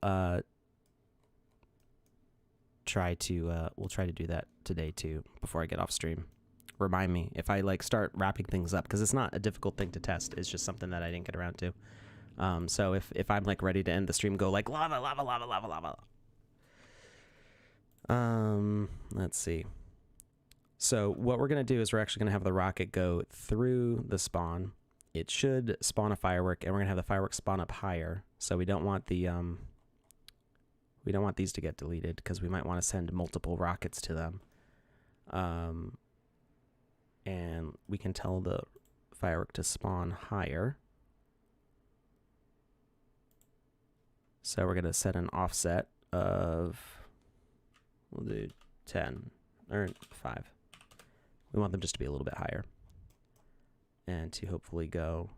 try to do that today too before I get off stream. Remind me if I like start wrapping things up, because it's not a difficult thing to test. It's just something that I didn't get around to. So if I'm like ready to end the stream, go like lava, lava, lava, lava, lava. Let's see. So what we're going to do is we're actually going to have the rocket go through the spawn. It should spawn a firework, and we're going to have the firework spawn up higher. So we don't want the we don't want these to get deleted, because we might want to send multiple rockets to them. And we can tell the firework to spawn higher. So we're going to set an offset of, we'll do 10 or 5. We want them just to be a little bit higher, and to hopefully go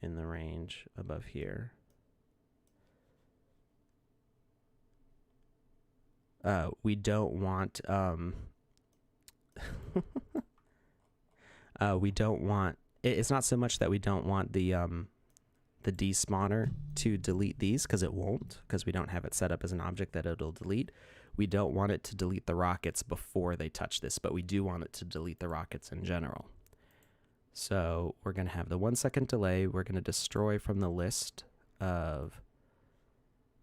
in the range above here. We don't want we don't want, it's not so much that we don't want the despawner to delete these, because it won't, because we don't have it set up as an object that it'll delete. We don't want it to delete the rockets before they touch this, but we do want it to delete the rockets in general. So we're going to have the 1 second delay. We're going to destroy from the list of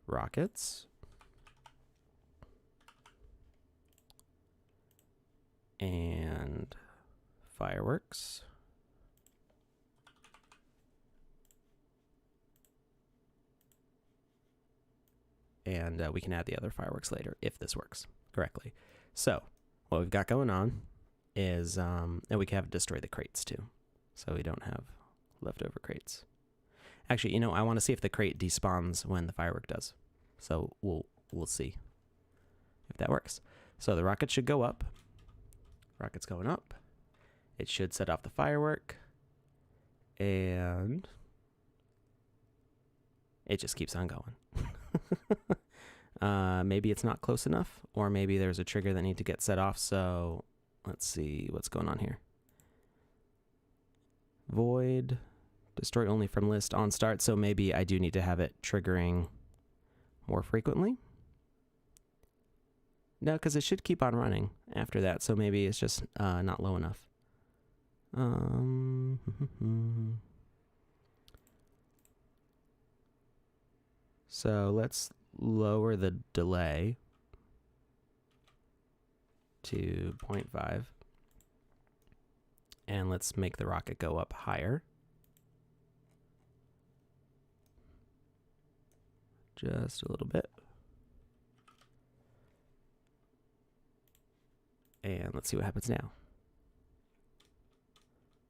rockets. And fireworks. And we can add the other fireworks later if this works correctly. So what we've got going on is, and we can have it destroy the crates too, so we don't have leftover crates. Actually, I want to see if the crate despawns when the firework does. So we'll see if that works. So the rocket should go up. Rocket's going up. It should set off the firework. And it just keeps on going. Maybe it's not close enough, or maybe there's a trigger that needs to get set off. So let's see what's going on here. Void, destroy only from list on start. So maybe I do need to have it triggering more frequently. No, because it should keep on running after that. So maybe it's just not low enough. So let's lower the delay to 0.5. And let's make the rocket go up higher. Just a little bit. And let's see what happens now.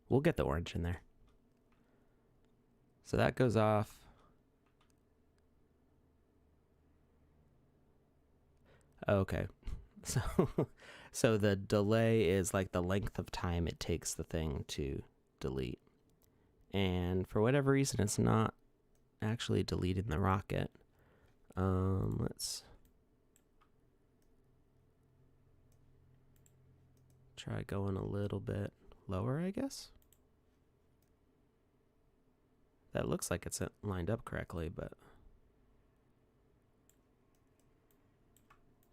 We'll get the orange in there. So that goes off. Okay. So the delay is like the length of time it takes the thing to delete. And for whatever reason, it's not actually deleting the rocket. Let's try going a little bit lower, I guess. That looks like it's lined up correctly, but...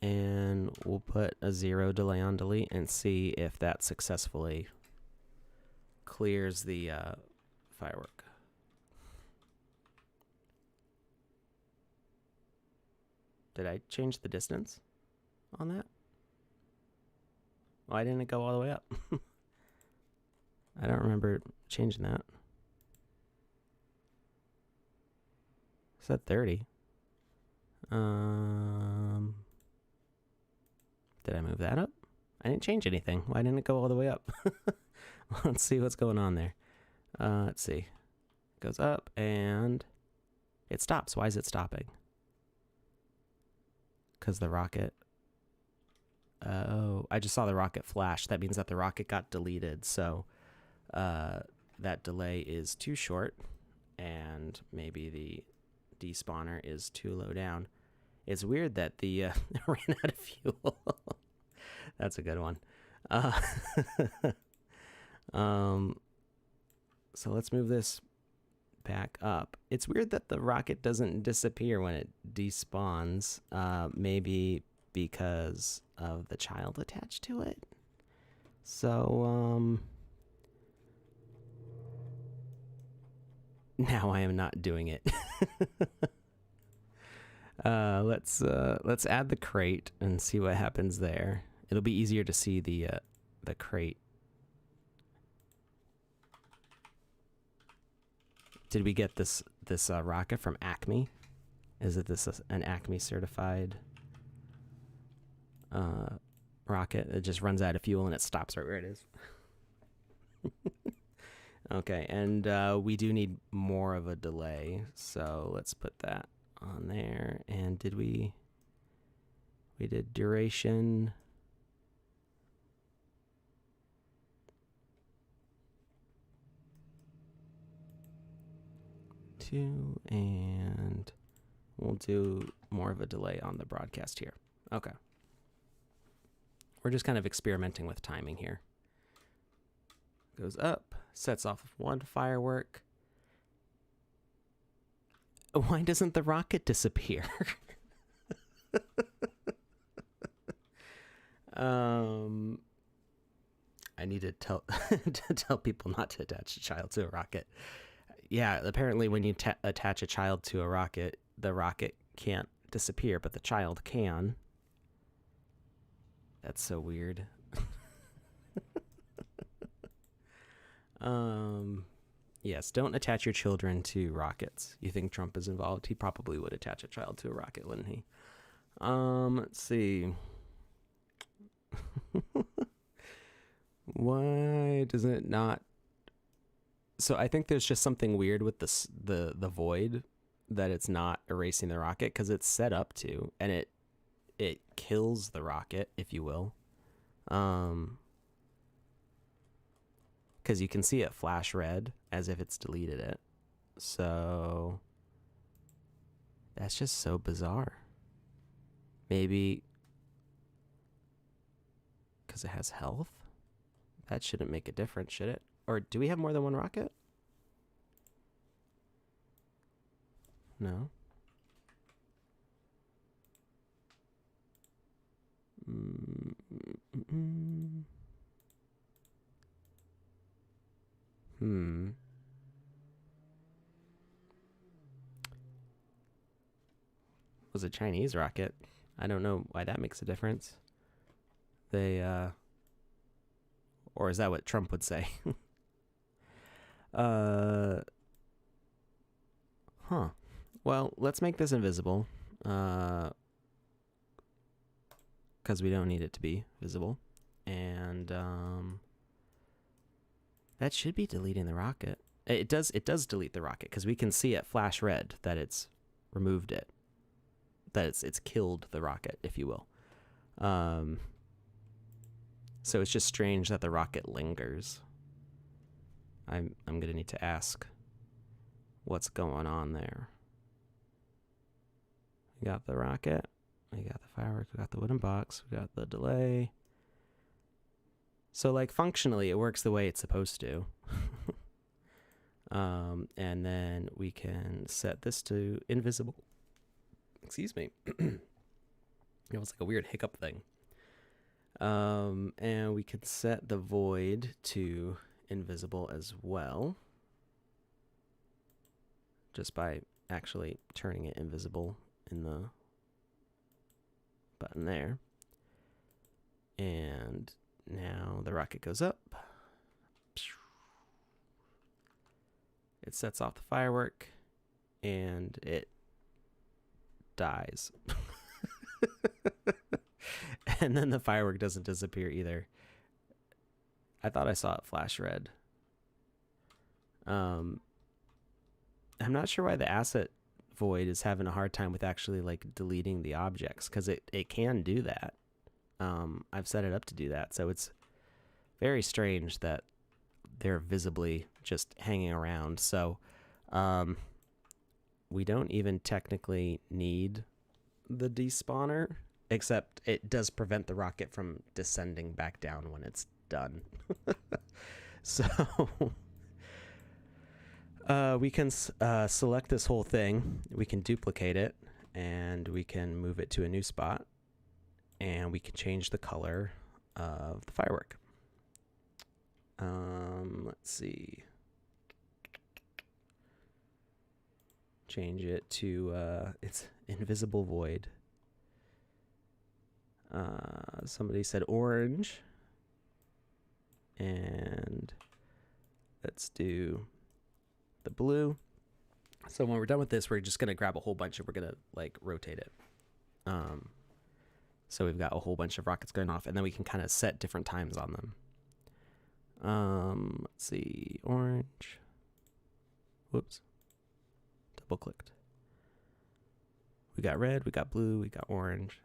And we'll put a 0 delay on delete and see if that successfully clears the firework. Did I change the distance on that? Why didn't it go all the way up? I don't remember changing that. It's at 30. Did I move that up? I didn't change anything. Why didn't it go all the way up? Let's see what's going on there. Let's see. It goes up and it stops. Why is it stopping? Because the rocket... Oh, I just saw the rocket flash. That means that the rocket got deleted. So that delay is too short and maybe the despawner is too low down. It's weird that the ran out of fuel. That's a good one. So let's move this back up. It's weird that the rocket doesn't disappear when it despawns. Maybe because of the child attached to it. So now I am not doing it. Let's add the crate and see what happens there. It'll be easier to see the crate. Did we get this rocket from Acme? Is it an Acme certified rocket? It just runs out of fuel and it stops right where it is. Okay, and we do need more of a delay, so let's put that on there. And did we did duration. And we'll do more of a delay on the broadcast here. Okay. We're just kind of experimenting with timing here. Goes up, sets off one firework. Why doesn't the rocket disappear? I need to tell people not to attach a child to a rocket. Yeah, apparently when you attach a child to a rocket, the rocket can't disappear, but the child can. That's so weird. Yes, don't attach your children to rockets. You think Trump is involved? He probably would attach a child to a rocket, wouldn't he? Let's see. Why does it not? So I think there's just something weird with the void, that it's not erasing the rocket, because it's set up to, and it kills the rocket, if you will. Because you can see it flash red as if it's deleted it. So that's just so bizarre. Maybe because it has health? That shouldn't make a difference, should it? Or do we have more than one rocket? No. Was a Chinese rocket. I don't know why that makes a difference. They, or is that what Trump would say? Huh. Well, let's make this invisible. Because we don't need it to be visible. And, that should be deleting the rocket. It does delete the rocket, because we can see it flash red that it's removed it. That it's killed the rocket, if you will. So it's just strange that the rocket lingers. I'm gonna need to ask what's going on there. We got the rocket, we got the firework, we got the wooden box, we got the delay. So like functionally it works the way it's supposed to. And then we can set this to invisible. Excuse me. It was like a weird hiccup thing. And we could set the void to invisible as well, just by actually turning it invisible in the button there. And now the rocket goes up. It sets off the firework and it dies. And then the firework doesn't disappear either. I thought I saw it flash red. I'm not sure why the asset void is having a hard time with actually like deleting the objects, because it can do that. I've set it up to do that, so it's very strange that they're visibly just hanging around. So we don't even technically need the despawner, except it does prevent the rocket from descending back down when it's done. So we can select this whole thing, we can duplicate it, and we can move it to a new spot, and we can change the color of the firework. Let's see. Change it to it's invisible void. Somebody said orange, and let's do the blue. So when we're done with this, we're just gonna grab a whole bunch and we're gonna like rotate it. So we've got a whole bunch of rockets going off, and then we can kind of set different times on them. Let's see, orange. Whoops. Double clicked. We got red, we got blue, we got orange.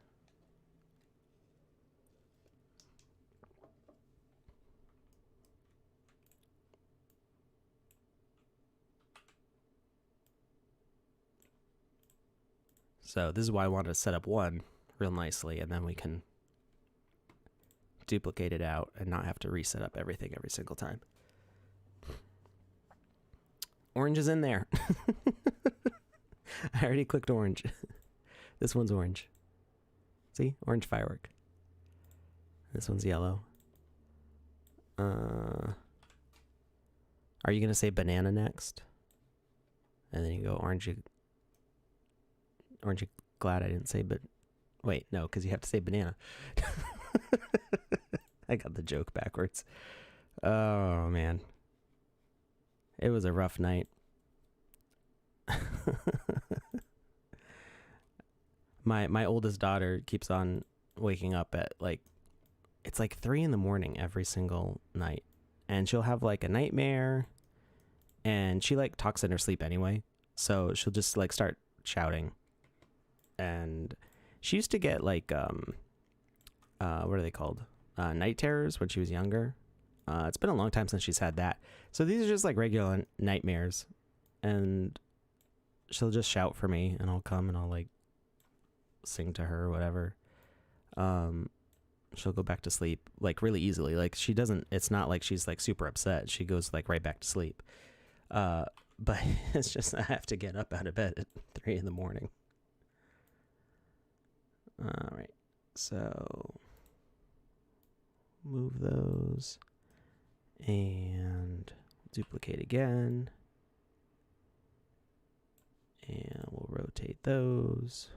So this is why I wanted to set up one real nicely, and then we can duplicate it out and not have to reset up everything every single time. Orange is in there. I already clicked orange. This one's orange. See? Orange firework. This one's yellow. Are you going to say banana next? And then you go orange. Orange, glad I didn't say, but wait, no, because you have to say banana. I got the joke backwards. Oh, man. It was a rough night. My oldest daughter keeps on waking up at like it's like 3 in the morning every single night. And she'll have like a nightmare, and she like talks in her sleep anyway. So she'll just like start shouting. And she used to get like, what are they called? Night terrors when she was younger. It's been a long time since she's had that. So these are just like regular nightmares. And she'll just shout for me, and I'll come and I'll like sing to her or whatever. She'll go back to sleep like really easily. Like she doesn't, it's not like she's like super upset. She goes like right back to sleep. But it's just, I have to get up out of bed at 3 in the morning. All right. So move those and duplicate again. And we'll rotate those.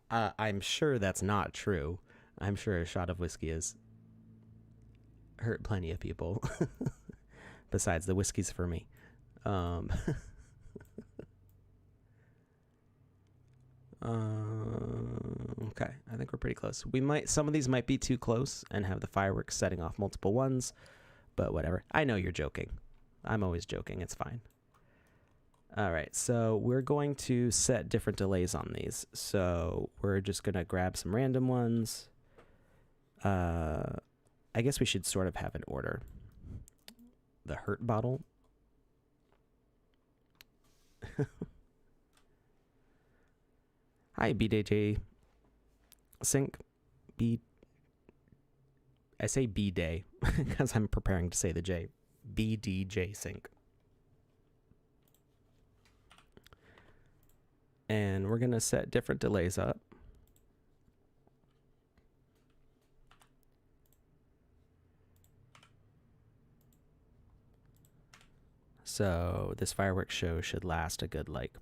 I'm sure that's not true. I'm sure a shot of whiskey has hurt plenty of people. Besides, the whiskey's for me. Okay, I think we're pretty close. Some of these might be too close and have the fireworks setting off multiple ones, but whatever. I know you're joking. I'm always joking. It's fine. All right, so we're going to set different delays on these. So we're just going to grab some random ones. I guess we should sort of have an order. The hurt bottle. Hi, BDJ Sync. I say B-Day because I'm preparing to say the J. BDJ Sync. And we're going to set different delays up. So this fireworks show should last a good like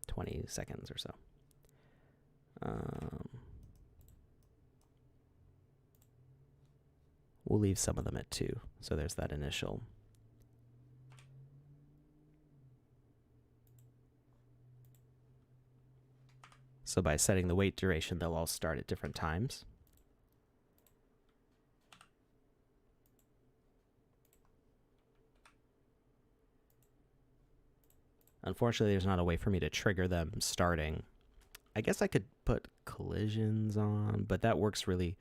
20 seconds or so. We'll leave some of them at 2. So there's that initial. So by setting the wait duration, they'll all start at different times. Unfortunately, there's not a way for me to trigger them starting. I guess I could put collisions on, but that works really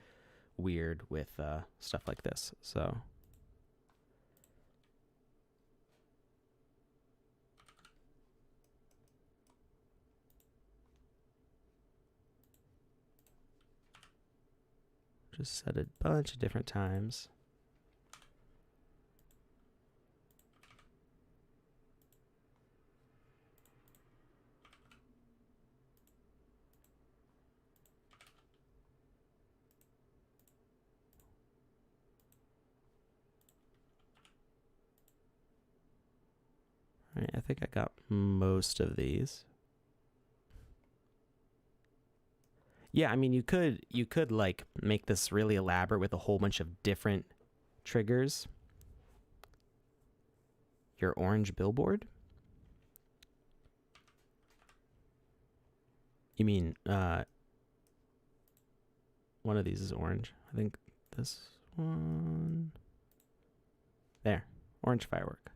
weird with stuff like this. So just set a bunch of different times. All right, I think I got most of these. Yeah, I mean, you could like make this really elaborate with a whole bunch of different triggers. Your orange billboard? You mean one of these is orange. I think this one. There, orange firework.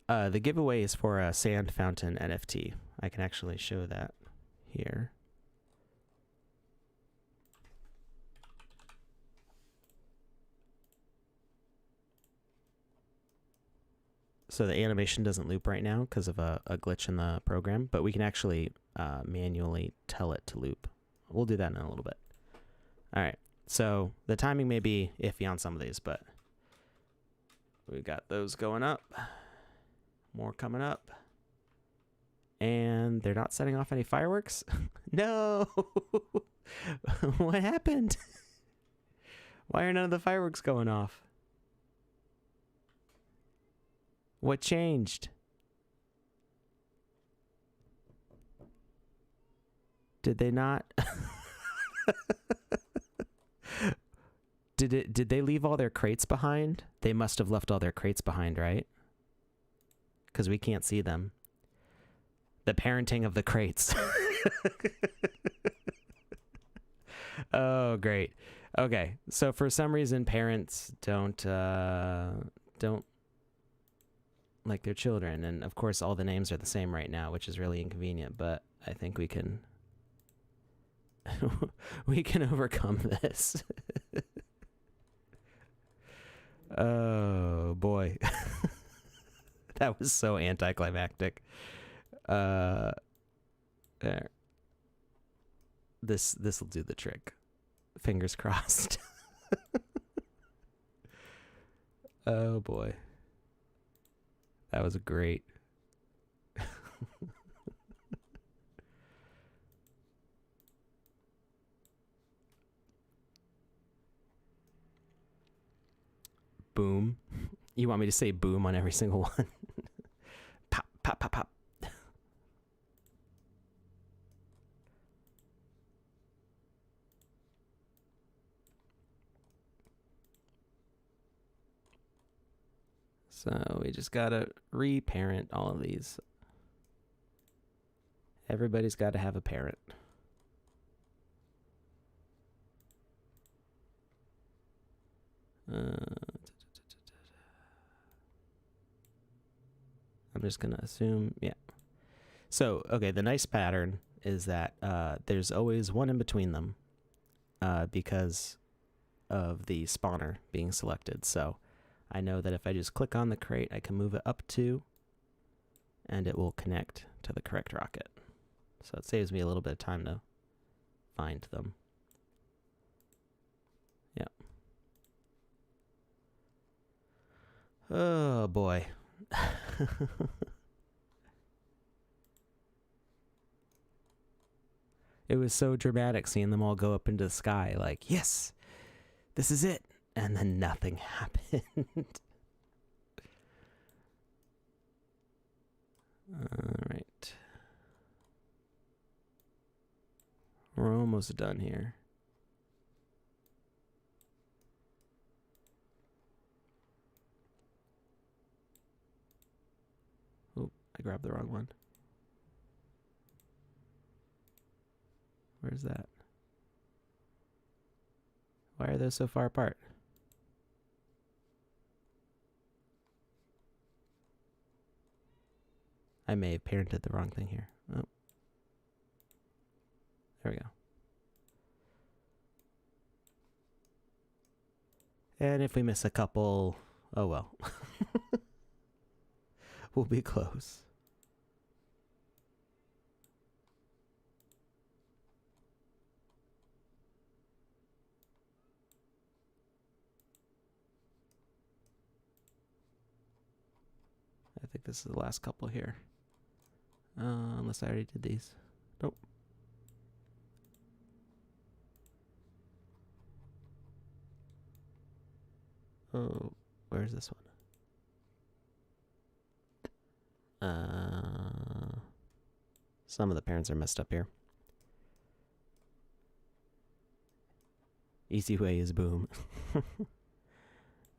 The giveaway is for a sand fountain NFT. I can actually show that here. So the animation doesn't loop right now because of a glitch in the program, but we can actually manually tell it to loop. We'll do that in a little bit. All right, so the timing may be iffy on some of these, but we got those going up. More coming up. And they're not setting off any fireworks? No! What happened? Why are none of the fireworks going off? What changed? Did they not? Did they leave all their crates behind? They must have left all their crates behind, right? Because we can't see them. The parenting of the crates. Oh, great. Okay, so for some reason, parents don't like their children, and of course, all the names are the same right now, which is really inconvenient. But I think we can we can overcome this. Oh boy, that was so anticlimactic. There. This will do the trick. Fingers crossed. Oh boy. That was great. Boom. You want me to say boom on every single one? Pop, pop, pop, pop. So we just gotta reparent all of these. Everybody's got to have a parent. I'm just gonna assume, yeah. So, okay, the nice pattern is that there's always one in between them because of the spawner being selected. So I know that if I just click on the crate, I can move it up to, and it will connect to the correct rocket. So it saves me a little bit of time to find them. Yeah. Oh boy. It was so dramatic seeing them all go up into the sky, like, yes, this is it. And then nothing happened. All right. We're almost done here. Oh, I grabbed the wrong one. Where's that? Why are those so far apart? I may have parented the wrong thing here. Oh. There we go. And if we miss a couple, oh well. We'll be close. I think this is the last couple here. Unless I already did these. Nope. Oh, where's this one? Some of the parents are messed up here. Easy way is boom.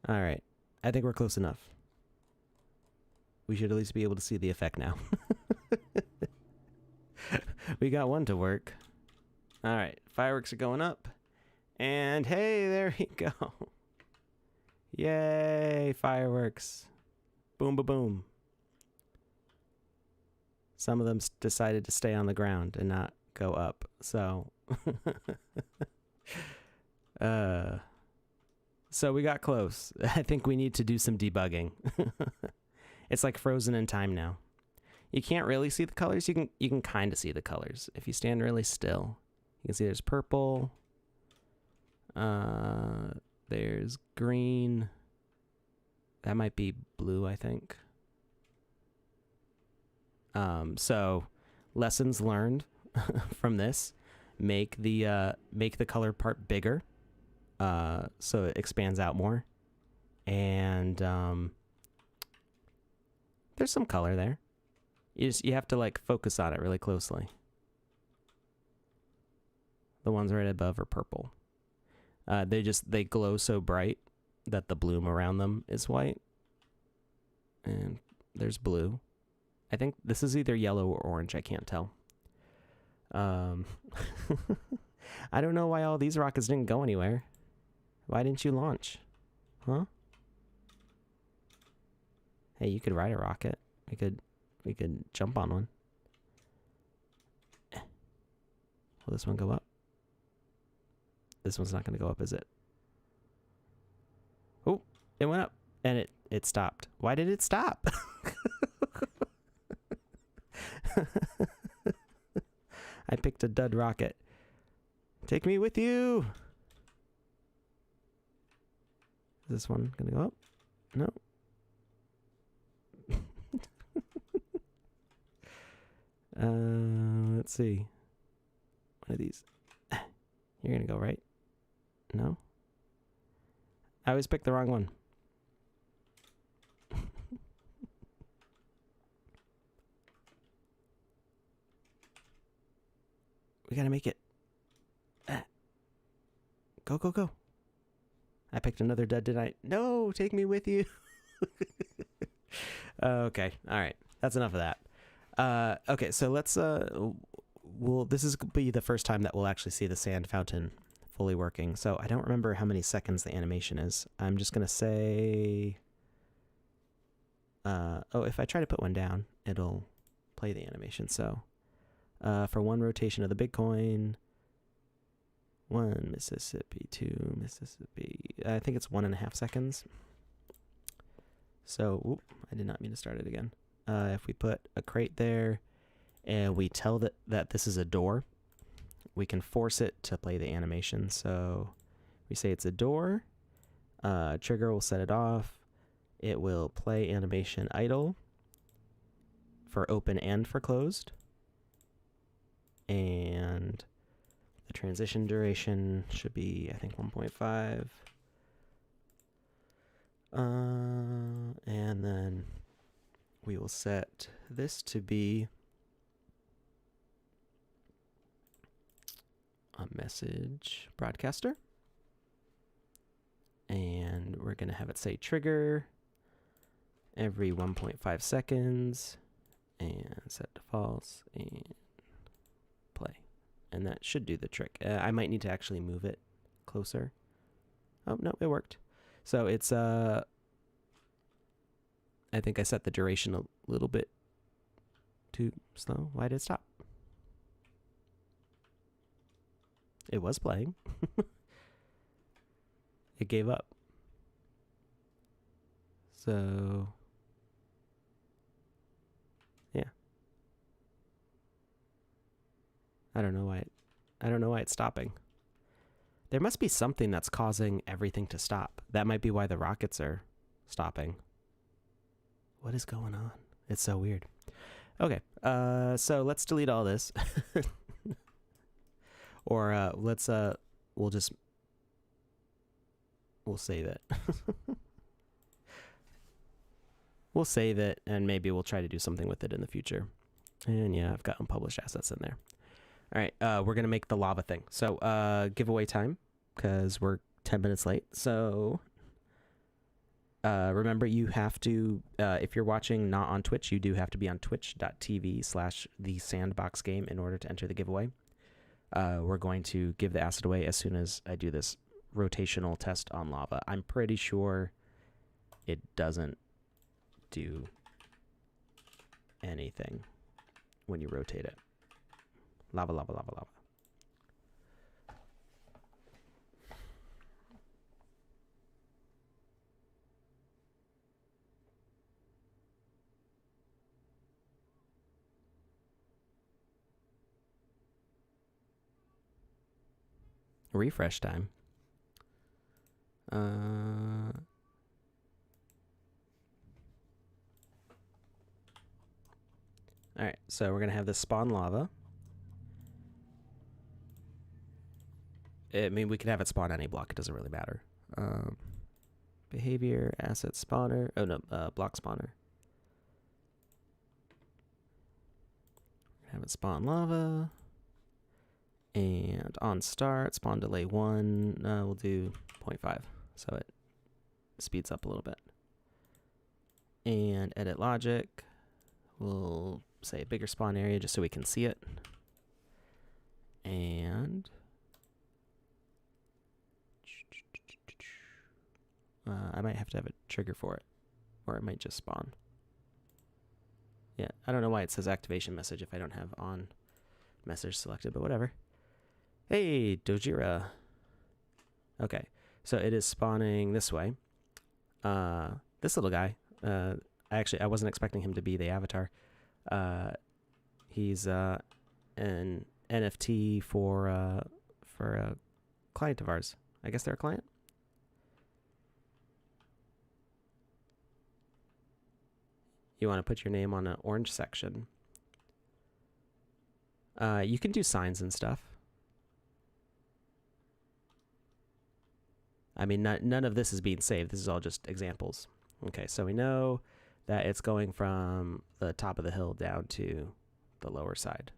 All right. I think we're close enough. We should at least be able to see the effect now. We got one to work. All right. Fireworks are going up. And hey, there we go. Yay, fireworks. Boom, boom, boom. Some of them decided to stay on the ground and not go up. So, so we got close. I think we need to do some debugging. It's like frozen in time now. You can't really see the colors. You can kind of see the colors if you stand really still. You can see there's purple. There's green. That might be blue, I think. So lessons learned from this: make the color part bigger, so it expands out more, and there's some color there. You have to like focus on it really closely. The ones right above are purple. They glow so bright that the bloom around them is white. And there's blue. I think this is either yellow or orange. I can't tell. I don't know why all these rockets didn't go anywhere. Why didn't you launch? Huh? Hey, you could ride a rocket. We could jump on one. Will this one go up? This one's not going to go up, is it? Oh, it went up and it stopped. Why did it stop? I picked a dud rocket. Take me with you. Is this one going to go up? No. Let's see. One of these. You're going to go right? No? I always pick the wrong one. We gotta make it. Go, go, go. I picked another dud, did I? No, take me with you. Okay, all right. That's enough of that. Okay, so let's, this is be the first time that we'll actually see the sand fountain fully working. So I don't remember how many seconds the animation is. I'm just gonna say, oh, if I try to put one down, it'll play the animation. So for one rotation of the Bitcoin, 1 Mississippi, 2 Mississippi, I think it's 1.5 seconds. So, oop, I did not mean to start it again. If we put a crate there and we tell that this is a door, we can force it to play the animation. So we say it's a door, trigger will set it off. It will play animation idle for open and for closed. And the transition duration should be, I think, 1.5. And then we will set this to be a message broadcaster. And we're going to have it say trigger every 1.5 seconds and set to false and play. And that should do the trick. I might need to actually move it closer. Oh, no, it worked. So it's, I think I set the duration a little bit too slow. Why did it stop? It was playing. It gave up. So, yeah. I don't know why it's stopping. There must be something that's causing everything to stop. That might be why the rockets are stopping. What is going on? It's so weird. Okay, so let's delete all this. Or we'll save it. We'll save it, and maybe we'll try to do something with it in the future. And yeah, I've got unpublished assets in there. All right, we're going to make the lava thing. So giveaway time, because we're 10 minutes late. So remember, you have to, if you're watching not on Twitch, you do have to be on twitch.tv/thesandboxgame in order to enter the giveaway. We're going to give the asset away as soon as I do this rotational test on lava. I'm pretty sure it doesn't do anything when you rotate it. Lava, lava, lava, lava. Refresh time. All right, so we're gonna have this spawn lava. I mean, we could have it spawn any block. It doesn't really matter. Behavior, asset spawner. Oh no, block spawner. Have it spawn lava. And on start, spawn delay 1. We'll do 0.5, so it speeds up a little bit. And edit logic. We'll say a bigger spawn area just so we can see it. And I might have to have a trigger for it, or it might just spawn. Yeah, I don't know why it says activation message if I don't have on message selected, but whatever. Hey, Dojira. Okay, so it is spawning this way. This little guy, I wasn't expecting him to be the avatar. He's an NFT for a client of ours. I guess they're a client. You want to put your name on an orange section. You can do signs and stuff. I mean, none of this is being saved. This is all just examples. Okay, so we know that it's going from the top of the hill down to the lower side.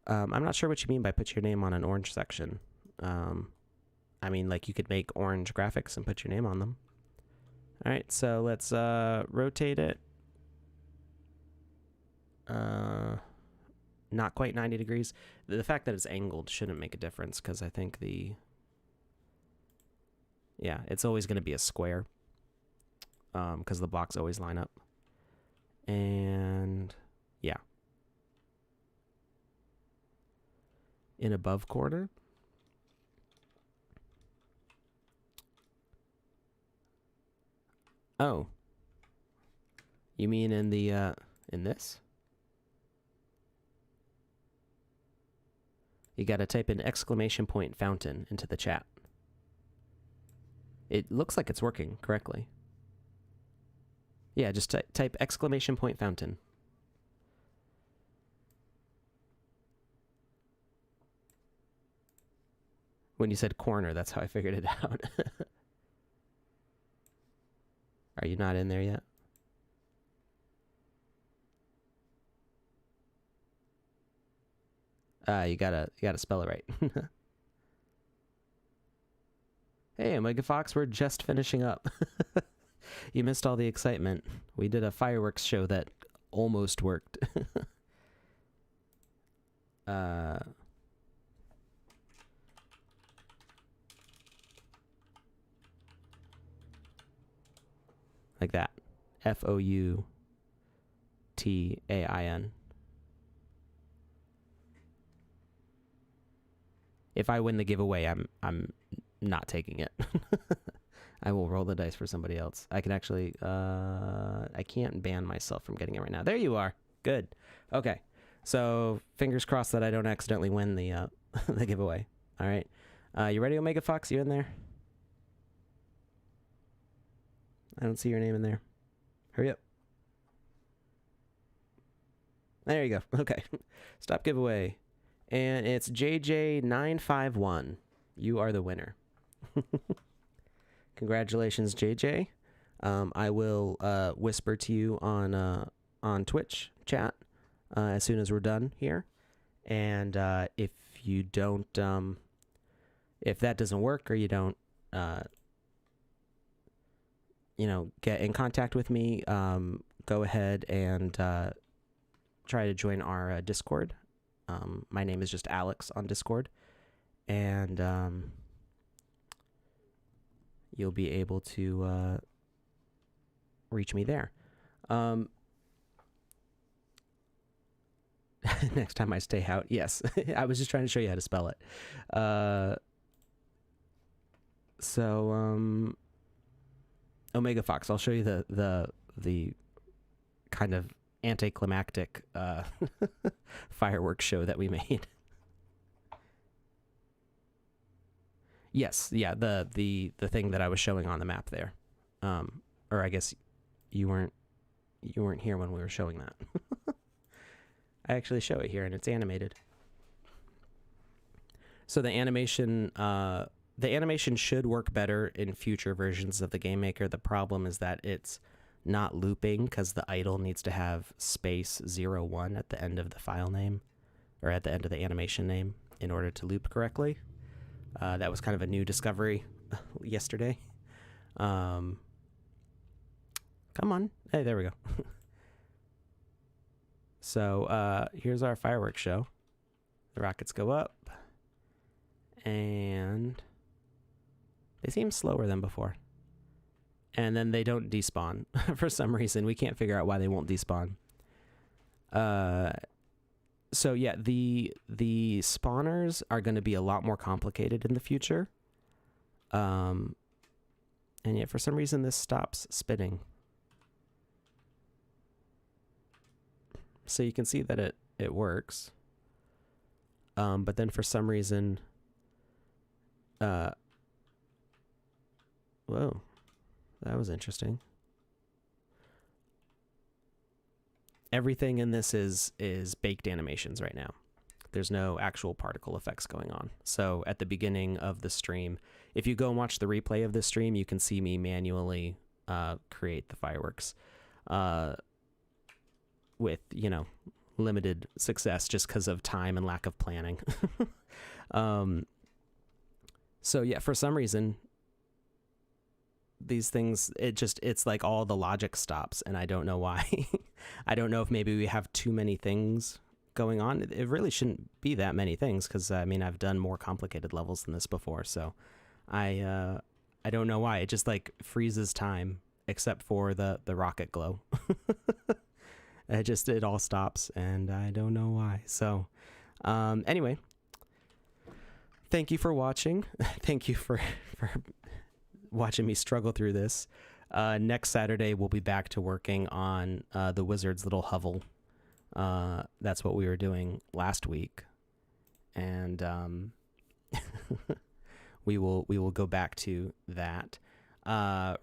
I'm not sure what you mean by put your name on an orange section. I mean, like you could make orange graphics and put your name on them. All right, so let's rotate it. Not quite 90 degrees. The fact that it's angled shouldn't make a difference because I think it's always going to be a square because the blocks always line up. And yeah. In above corner. Oh. You mean in the in this? You got to type in exclamation point fountain into the chat. It looks like it's working correctly. Yeah, just type exclamation point fountain. When you said corner, that's how I figured it out. Are you not in there yet? You gotta spell it right. Hey, Omega Fox, we're just finishing up. You missed all the excitement. We did a fireworks show that almost worked. Like that. Foutain. If I win the giveaway, I'm not taking it. I will roll the dice for somebody else. I can actually I can't ban myself from getting it right now. There you are. Good. Okay. So fingers crossed that I don't accidentally win the the giveaway. All right. You ready, Omega Fox? You in there? I don't see your name in there. Hurry up. There you go. Okay. Stop giveaway. And it's JJ951. You are the winner. Congratulations, JJ. I will whisper to you on Twitch chat as soon as we're done here. And if you don't, if that doesn't work or you don't, get in contact with me, go ahead and try to join our Discord. My name is just Alex on Discord, and you'll be able to reach me there. Next time I stay out, yes. I was just trying to show you how to spell it. So Omega Fox, I'll show you the kind of anticlimactic fireworks show that we made. Yes, yeah, the thing that I was showing on the map there. Or I guess you weren't here when we were showing that. I actually show it here and it's animated. So the animation should work better in future versions of the Game Maker. The problem is that it's not looping because the idle needs to have space 01 at the end of the file name or at the end of the animation name in order to loop correctly. That was kind of a new discovery yesterday. Come on. Hey, there we go. So here's our fireworks show. The rockets go up, and they seem slower than before. And then they don't despawn for some reason. We can't figure out why they won't despawn. So yeah, the spawners are going to be a lot more complicated in the future. And yet for some reason this stops spinning. So you can see that it works. But then for some reason, whoa, that was interesting. Everything in this is baked animations right now. There's no actual particle effects going on. So at the beginning of the stream, if you go and watch the replay of this stream, you can see me manually create the fireworks with, limited success just because of time and lack of planning. So yeah, for some reason, these things, it's like all the logic stops, and I don't know why. I don't know if maybe we have too many things going on. It really shouldn't be that many things, because I've done more complicated levels than this before, so I don't know why. It just like freezes time except for the rocket glow. It all stops, and I don't know why. So anyway, thank you for watching. Thank you for watching me struggle through this. Next Saturday, we'll be back to working on the Wizard's little hovel. That's what we were doing last week. And we will go back to that.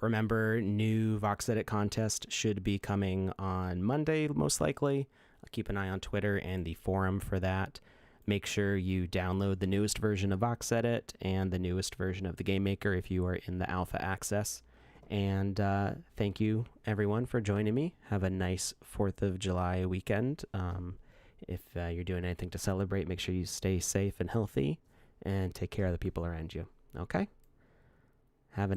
Remember, new Vox Edit contest should be coming on Monday, most likely. Keep an eye on Twitter and the forum for that. Make sure you download the newest version of Vox Edit and the newest version of the Game Maker if you are in the alpha access. And thank you, everyone, for joining me. Have a nice 4th of July weekend. If you're doing anything to celebrate, make sure you stay safe and healthy and take care of the people around you. Okay? Have a nice